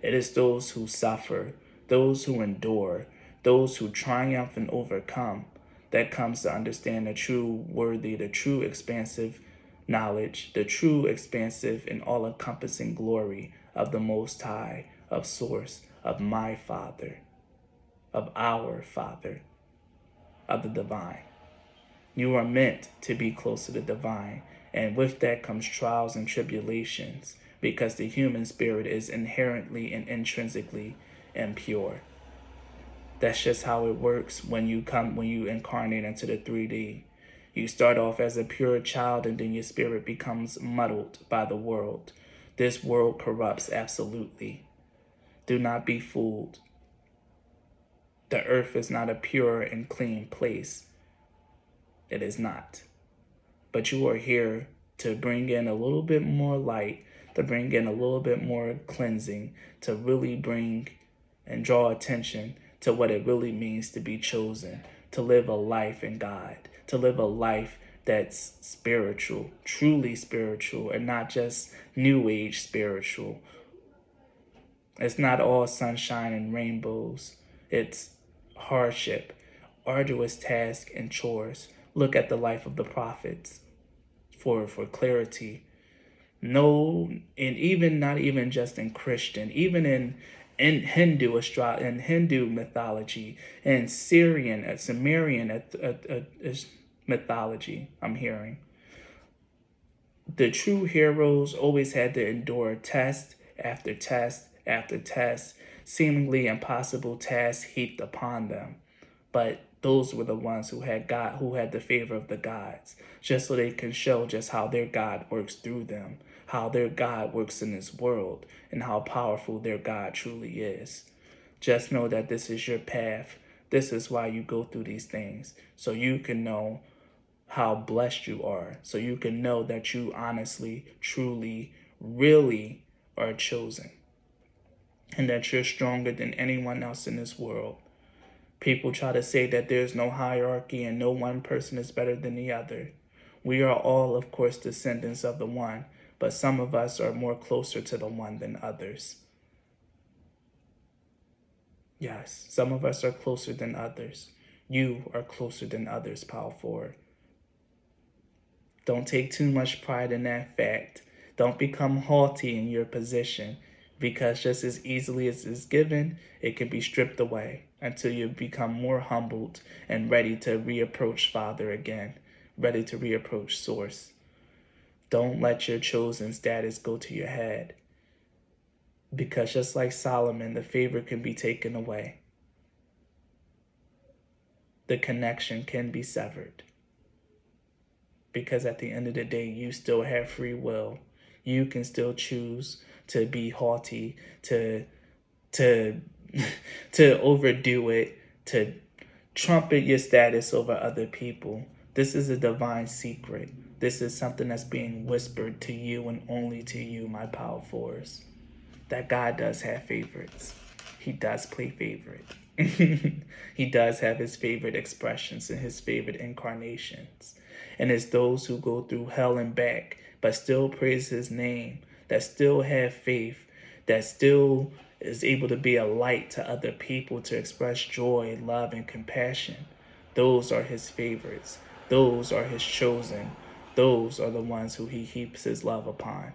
It is those who suffer, those who endure, those who triumph and overcome that comes to understand the true worthy, the true expansive knowledge, the true expansive and all-encompassing glory of the Most High, of Source, of my Father, of our Father, of the Divine. You are meant to be close to the Divine, and with that comes trials and tribulations, because the human spirit is inherently and intrinsically impure. That's just how it works when you incarnate into the 3D. You start off as a pure child, and then your spirit becomes muddled by the world. This world corrupts absolutely. Do not be fooled. The earth is not a pure and clean place. It is not. But you are here to bring in a little bit more light, to bring in a little bit more cleansing, to really bring and draw attention to what it really means to be chosen, to live a life in God, to live a life that's spiritual, truly spiritual, and not just new age spiritual. It's not all sunshine and rainbows. It's hardship, arduous tasks, and chores. Look at the life of the prophets for clarity. No, and even not even just in Christian, even in Hindu mythology, and Sumerian mythology, I'm hearing. The true heroes always had to endure test after test after test, seemingly impossible tasks heaped upon them. But those were the ones who had the favor of the gods, just so they can show just how their God works through them, how their God works in this world, and how powerful their God truly is. Just know that this is your path. This is why you go through these things, so you can know how blessed you are, so you can know that you honestly, truly, really are chosen, and that you're stronger than anyone else in this world. People try to say that there's no hierarchy and no one person is better than the other. We are all, of course, descendants of the one, but some of us are more closer to the one than others. Yes, some of us are closer than others. You are closer than others, Power Forward. Don't take too much pride in that fact. Don't become haughty in your position, because just as easily as it's given, it can be stripped away until you become more humbled and ready to reapproach Father again, ready to reapproach Source. Don't let your chosen status go to your head, because just like Solomon, the favor can be taken away. The connection can be severed. Because at the end of the day, you still have free will. You can still choose to be haughty, to overdo it, to trumpet your status over other people. This is a divine secret. This is something that's being whispered to you and only to you, my Power Force. That God does have favorites. He does play favorite. He does have his favorite expressions and his favorite incarnations. And it's those who go through hell and back, but still praise his name, that still have faith, that still is able to be a light to other people, to express joy, love, and compassion. Those are his favorites. Those are his chosen. Those are the ones who he heaps his love upon.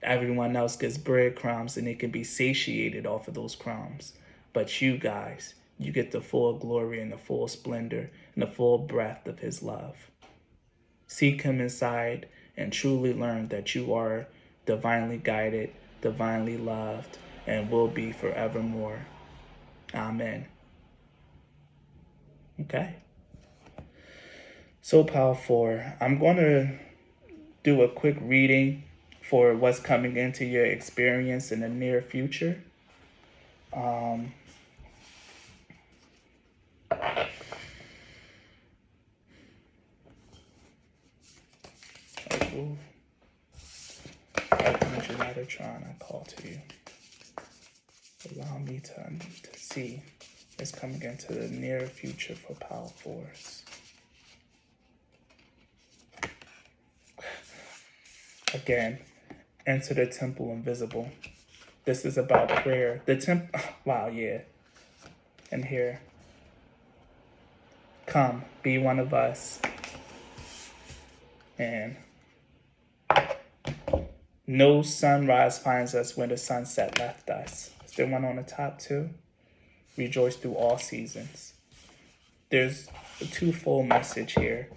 Everyone else gets breadcrumbs and they can be satiated off of those crumbs. But you guys, you get the full glory and the full splendor and the full breadth of his love. Seek him inside and truly learn that you are divinely guided, divinely loved, and will be forevermore. Amen. Okay. So, Pile 4, I'm going to do a quick reading for what's coming into your experience in the near future. Trying to call to you. Allow me to see what's coming into the near future for Pile 4s. Again, enter the temple invisible. This is about prayer. Wow, yeah. And here, come, be one of us. And no sunrise finds us when the sunset left us. Is there one on the top too? Rejoice through all seasons. There's a twofold message here.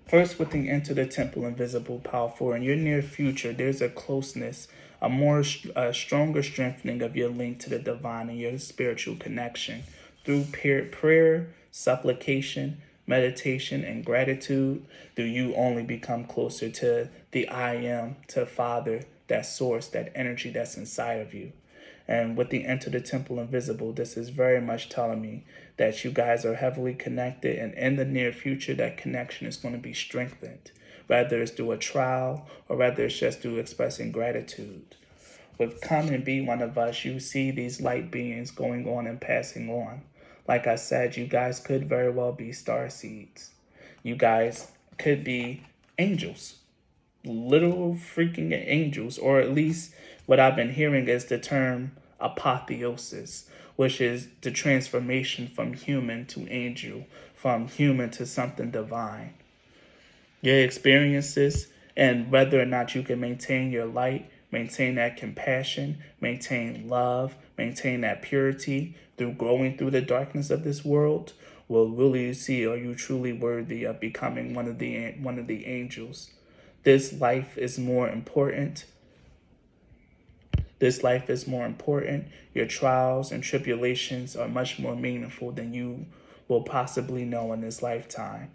First, with the Enter the Temple Invisible, Pile 4, in your near future, there's a closeness, a stronger strengthening of your link to the divine and your spiritual connection through prayer, supplication, meditation, and gratitude. Do you only become closer to the I am, to Father, that source, that energy that's inside of you? And with the Enter the Temple Invisible, this is very much telling me that you guys are heavily connected, and in the near future, that connection is going to be strengthened, whether it's through a trial or whether it's just through expressing gratitude. With come and be one of us, you see these light beings going on and passing on. Like I said, you guys could very well be star seeds. You guys could be angels, literal freaking angels, or at least what I've been hearing is the term apotheosis, which is the transformation from human to angel, from human to something divine. Your experiences and whether or not you can maintain your light, maintain that compassion, maintain love, maintain that purity through growing through the darkness of this world will really see, are you truly worthy of becoming one of the angels? This life is more important. This life is more important. Your trials and tribulations are much more meaningful than you will possibly know in this lifetime.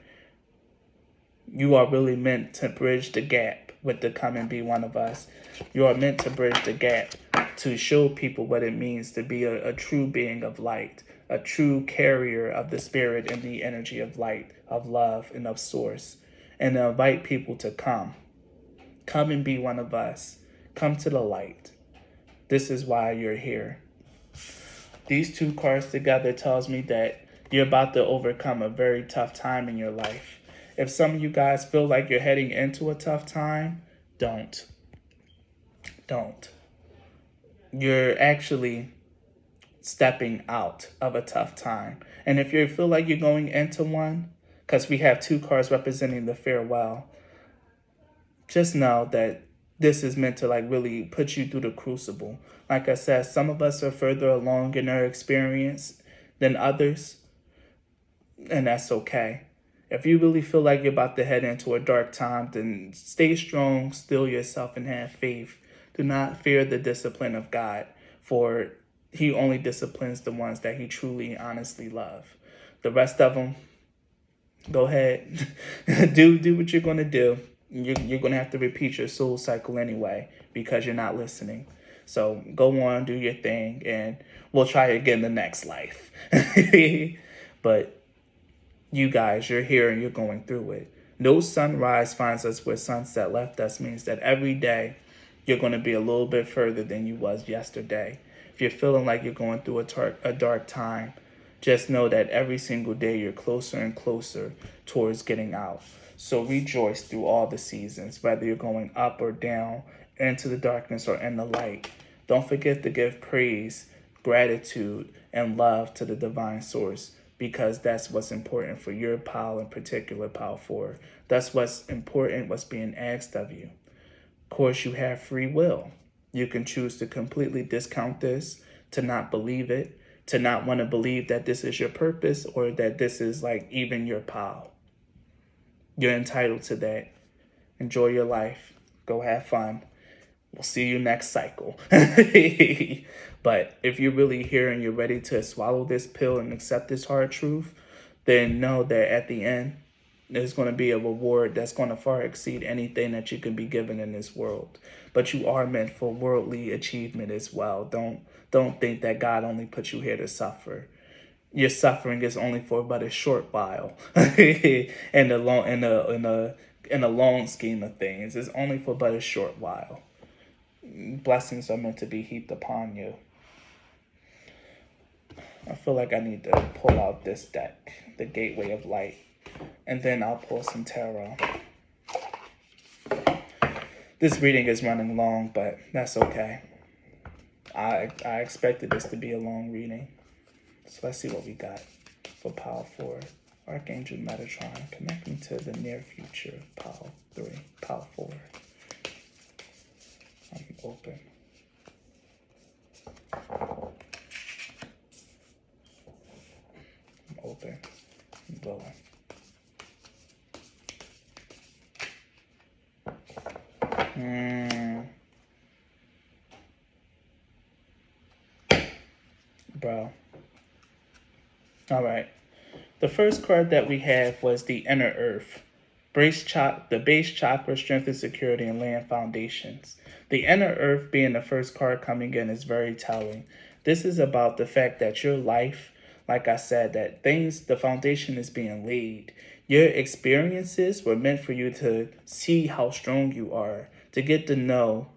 You are really meant to bridge the gap with the come and be one of us. You are meant to bridge the gap to show people what it means to be a true being of light, a true carrier of the spirit and the energy of light, of love, and of source, and to invite people to come. Come and be one of us. Come to the light. This is why you're here. These two cards together tells me that you're about to overcome a very tough time in your life. If some of you guys feel like you're heading into a tough time, don't. You're actually stepping out of a tough time. And if you feel like you're going into one, because we have two cards representing the farewell, just know that this is meant to really put you through the crucible. Like I said, some of us are further along in our experience than others, and that's okay. If you really feel like you're about to head into a dark time, then stay strong, still yourself, and have faith. Do not fear the discipline of God, for he only disciplines the ones that he truly, honestly loves. The rest of them, go ahead, do what you're going to do. You're going to have to repeat your soul cycle anyway because you're not listening. So go on, do your thing, and we'll try again the next life. But you guys, you're here and you're going through it. No sunrise finds us where sunset left us means that every day you're going to be a little bit further than you was yesterday. If you're feeling like you're going through a dark time, just know that every single day you're closer and closer towards getting out. So rejoice through all the seasons, whether you're going up or down, into the darkness or in the light. Don't forget to give praise, gratitude, and love to the divine source, because that's what's important for your pile in particular, pile 4. That's what's important, what's being asked of you. Of course, you have free will. You can choose to completely discount this, to not believe it, to not want to believe that this is your purpose or that this is like even your pile. You're entitled to that. Enjoy your life. Go have fun. We'll see you next cycle. But if you're really here and you're ready to swallow this pill and accept this hard truth, then know that at the end, there's going to be a reward that's going to far exceed anything that you can be given in this world. But you are meant for worldly achievement as well. Don't think that God only put you here to suffer. Your suffering is only for but a short while. in the long scheme of things, it's only for but a short while. Blessings are meant to be heaped upon you. I feel like I need to pull out this deck, the Gateway of Light, and then I'll pull some tarot. This reading is running long, but that's okay. I expected this to be a long reading. So let's see what we got for pile 4. Archangel Metatron connecting to the near future. Pile 3, pile 4. I'm open. I'm open. I'm blowing. Bro. All right. The first card that we have was the Inner Earth. The base chakra, strength and security, and land foundations. The Inner Earth being the first card coming in is very telling. This is about the fact that your life, like I said, that the foundation is being laid. Your experiences were meant for you to see how strong you are, to get to know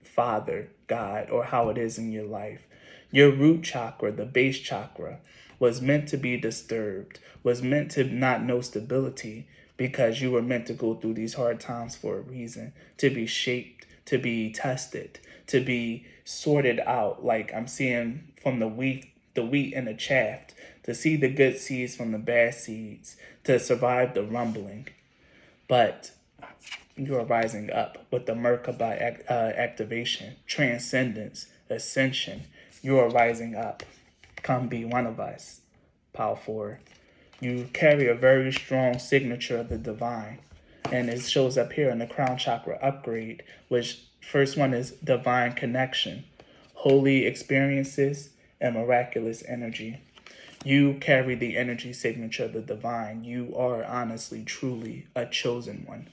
Father, God, or how it is in your life. Your root chakra, the base chakra, was meant to be disturbed, was meant to not know stability, because you were meant to go through these hard times for a reason, to be shaped, to be tested, to be sorted out. Like I'm seeing from the wheat and the chaff, to see the good seeds from the bad seeds, to survive the rumbling. But you are rising up with the Merkaba activation, transcendence, ascension. You are rising up. Come be one of us. Pile 4. You carry a very strong signature of the divine. And it shows up here in the crown chakra upgrade, which first one is divine connection, holy experiences, and miraculous energy. You carry the energy signature of the divine. You are honestly, truly a chosen one.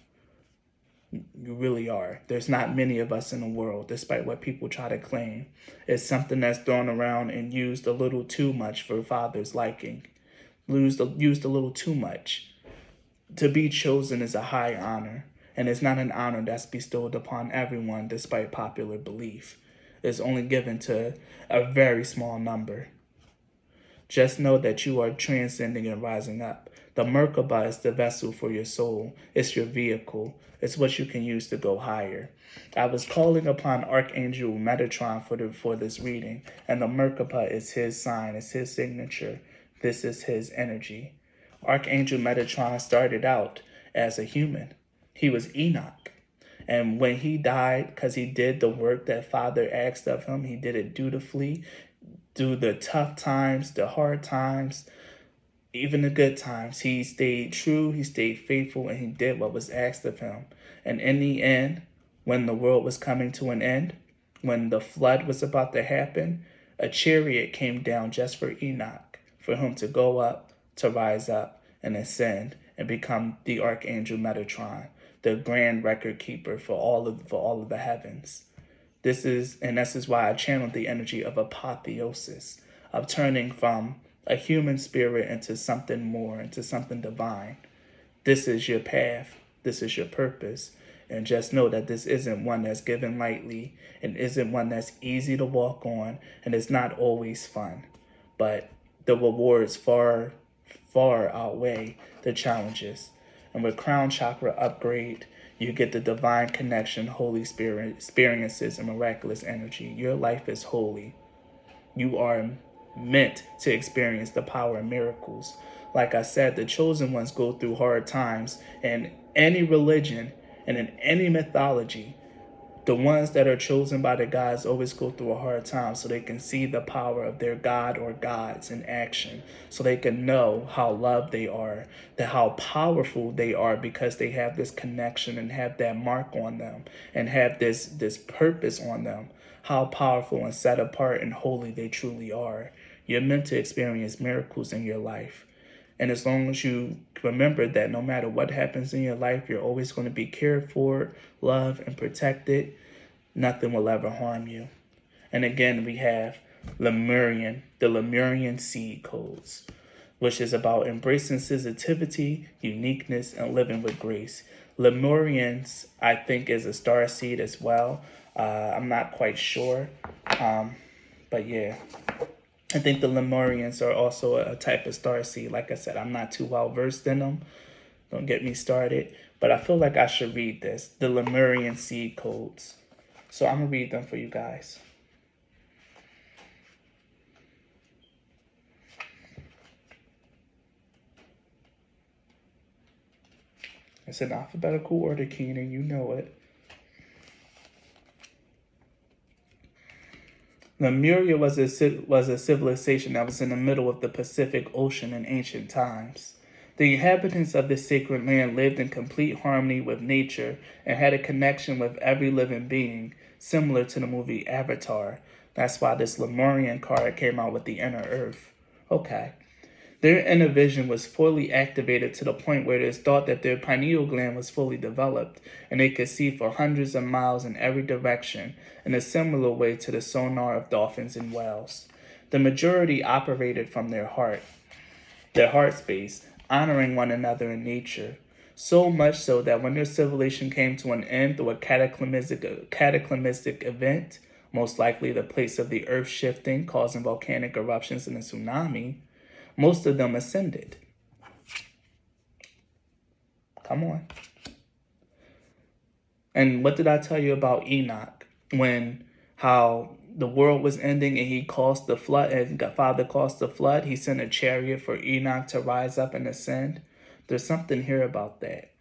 You really are. There's not many of us in the world, despite what people try to claim. It's something that's thrown around and used a little too much for Father's liking. Used a little too much. To be chosen is a high honor, and it's not an honor that's bestowed upon everyone despite popular belief. It's only given to a very small number. Just know that you are transcending and rising up. The Merkaba is the vessel for your soul. It's your vehicle. It's what you can use to go higher. I was calling upon Archangel Metatron for this reading, and the Merkaba is his sign, it's his signature. This is his energy. Archangel Metatron started out as a human. He was Enoch. And when he died, because he did the work that Father asked of him, he did it dutifully, through the tough times, the hard times, even the good times. He stayed true, he stayed faithful, and he did what was asked of him. And in the end, when the world was coming to an end, when the flood was about to happen, a chariot came down just for Enoch, for him to go up, to rise up, and ascend, and become the Archangel Metatron, the grand record keeper for all of the heavens. This is why I channeled the energy of apotheosis, of turning from a human spirit into something more, into something divine. This is your path. This is your purpose. And just know that this isn't one that's given lightly, and isn't one that's easy to walk on, and it's not always fun. But the rewards far, far outweigh the challenges. And with crown chakra upgrade, you get the divine connection, Holy Spirit experiences, and miraculous energy. Your life is holy. You are meant to experience the power of miracles. Like I said, the chosen ones go through hard times in any religion and in any mythology. The ones that are chosen by the gods always go through a hard time so they can see the power of their god or gods in action, so they can know how loved they are, that how powerful they are because they have this connection and have that mark on them and have this purpose on them, how powerful and set apart and holy they truly are. You're meant to experience miracles in your life. And as long as you remember that no matter what happens in your life, you're always going to be cared for, loved, and protected, nothing will ever harm you. And again, we have the Lemurian seed codes, which is about embracing sensitivity, uniqueness, and living with grace. Lemurians, I think, is a star seed as well. I'm not quite sure. But yeah. I think the Lemurians are also a type of starseed. Like I said, I'm not too well versed in them. Don't get me started. But I feel like I should read this. The Lemurian seed codes. So I'm going to read them for you guys. It's in alphabetical order, Keenan. You know it. Lemuria was a civilization that was in the middle of the Pacific Ocean in ancient times. The inhabitants of this sacred land lived in complete harmony with nature and had a connection with every living being, similar to the movie Avatar. That's why this Lemurian card came out with the inner earth. Okay. Their inner vision was fully activated to the point where it is thought that their pineal gland was fully developed and they could see for hundreds of miles in every direction in a similar way to the sonar of dolphins and whales. The majority operated from their heart space, honoring one another in nature. So much so that when their civilization came to an end through a cataclysmic event, most likely the place of the earth shifting, causing volcanic eruptions and a tsunami, most of them ascended. Come on. And what did I tell you about Enoch? When how the world was ending and he caused the flood, and Father caused the flood, he sent a chariot for Enoch to rise up and ascend. There's something here about that.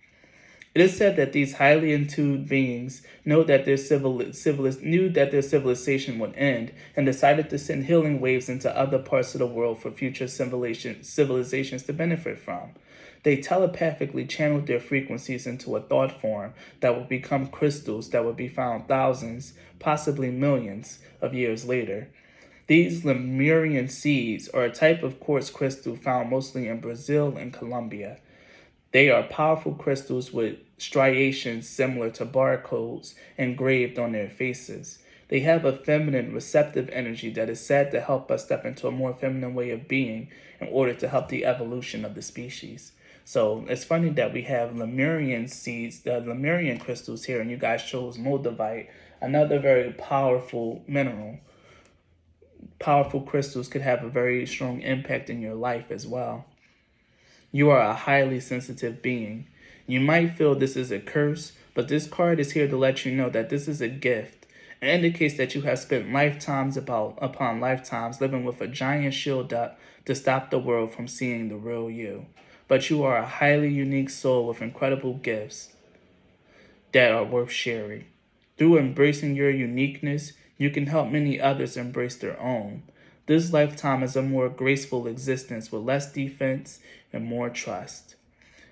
It is said that these highly attuned beings knew that their civilization would end and decided to send healing waves into other parts of the world for future civilizations to benefit from. They telepathically channeled their frequencies into a thought form that would become crystals that would be found thousands, possibly millions, of years later. These Lemurian seeds are a type of quartz crystal found mostly in Brazil and Colombia. They are powerful crystals with striations similar to barcodes engraved on their faces. They have a feminine, receptive energy that is said to help us step into a more feminine way of being in order to help the evolution of the species. So it's funny that we have Lemurian seeds, the Lemurian crystals here, and you guys chose moldavite, another very powerful mineral. Powerful crystals could have a very strong impact in your life as well. You are a highly sensitive being. You might feel this is a curse, but this card is here to let you know that this is a gift. It indicates that you have spent lifetimes upon lifetimes living with a giant shield up to stop the world from seeing the real you. But you are a highly unique soul with incredible gifts that are worth sharing. Through embracing your uniqueness, you can help many others embrace their own. This lifetime is a more graceful existence with less defense and more trust.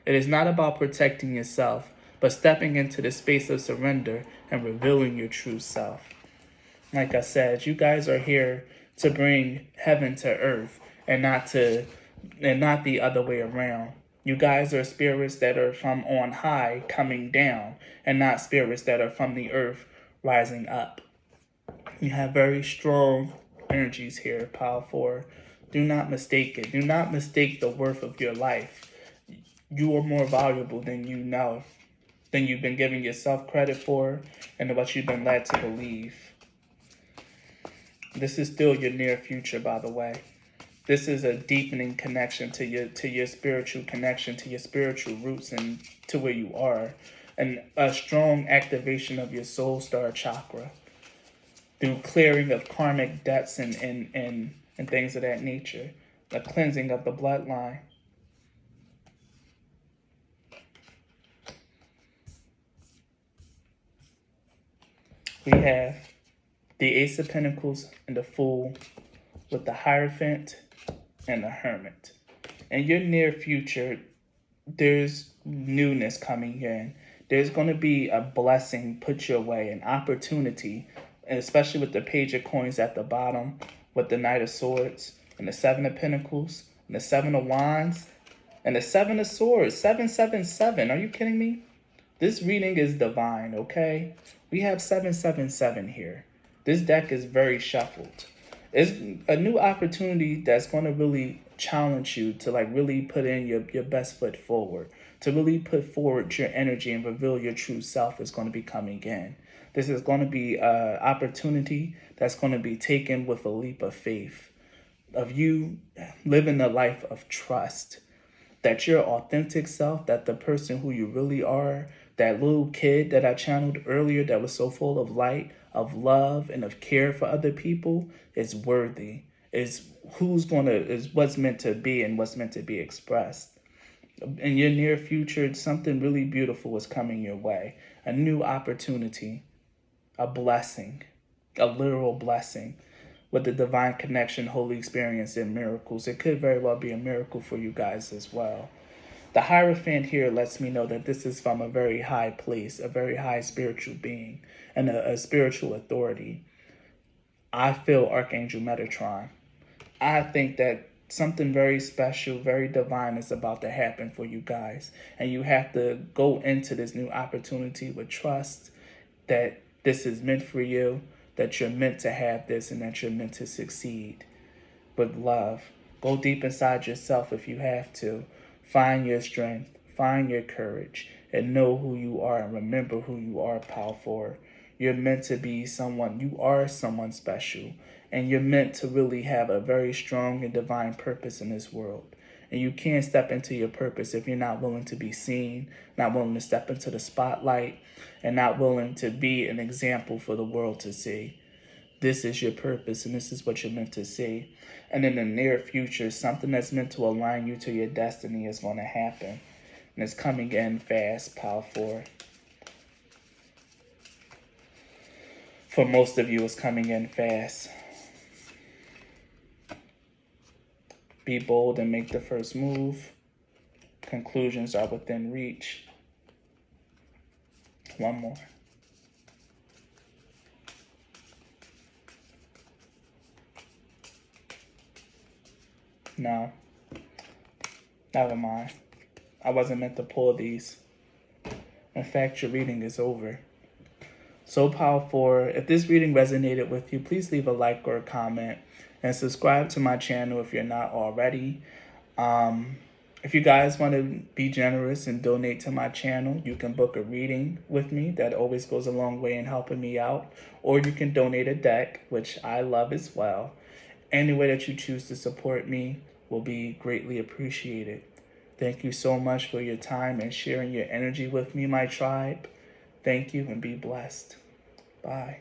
It is not about protecting yourself, but stepping into the space of surrender and revealing your true self. Like I said, you guys are here to bring heaven to earth and not the other way around. You guys are spirits that are from on high coming down and not spirits that are from the earth rising up. You have very strong energies here, Pile 4. Do not mistake it. Do not mistake the worth of your life. You are more valuable than you know, than you've been giving yourself credit for, and what you've been led to believe. This is still your near future, by the way. This is a deepening connection to your spiritual connection, to your spiritual roots, and to where you are, and a strong activation of your soul star chakra through clearing of karmic debts and things of that nature, the cleansing of the bloodline. We have the Ace of Pentacles and the Fool with the Hierophant and the Hermit. In your near future, there's newness coming in. There's going to be a blessing put your way, an opportunity, and especially with the Page of Coins at the bottom, with the Knight of Swords, and the Seven of Pentacles, and the Seven of Wands, and the Seven of Swords, 777. Are you kidding me? This reading is divine, okay? We have 777 here. This deck is very shuffled. It's a new opportunity that's going to really challenge you to like really put in your best foot forward, to really put forward your energy and reveal your true self is going to be coming in. This is going to be an opportunity that's going to be taken with a leap of faith, of you living a life of trust, that your authentic self, that the person who you really are, that little kid that I channeled earlier that was so full of light, of love, and of care for other people is worthy, is what's meant to be and what's meant to be expressed. In your near future, something really beautiful is coming your way. A new opportunity, a blessing, a literal blessing with the divine connection, holy experience, and miracles. It could very well be a miracle for you guys as well. The Hierophant here lets me know that this is from a very high place, a very high spiritual being, and a spiritual authority. I feel Archangel Metatron. I think that something very special, very divine is about to happen for you guys. And you have to go into this new opportunity with trust that this is meant for you, that you're meant to have this, and that you're meant to succeed with love. Go deep inside yourself if you have to. Find your strength, find your courage, and know who you are and remember who you are, powerful. You're meant to be someone, you are someone special, and you're meant to really have a very strong and divine purpose in this world. And you can't step into your purpose if you're not willing to be seen, not willing to step into the spotlight, and not willing to be an example for the world to see. This is your purpose, and this is what you're meant to see. And in the near future, something that's meant to align you to your destiny is going to happen. And it's coming in fast, powerful. For most of you, it's coming in fast. Be bold and make the first move. Conclusions are within reach. One more. No, never mind. I wasn't meant to pull these. In fact, your reading is over. So powerful. If this reading resonated with you, please leave a like or a comment and subscribe to my channel if you're not already. If you guys want to be generous and donate to my channel, you can book a reading with me. That always goes a long way in helping me out. Or you can donate a deck, which I love as well. Any way that you choose to support me will be greatly appreciated. Thank you so much for your time and sharing your energy with me, my tribe. Thank you and be blessed. Bye.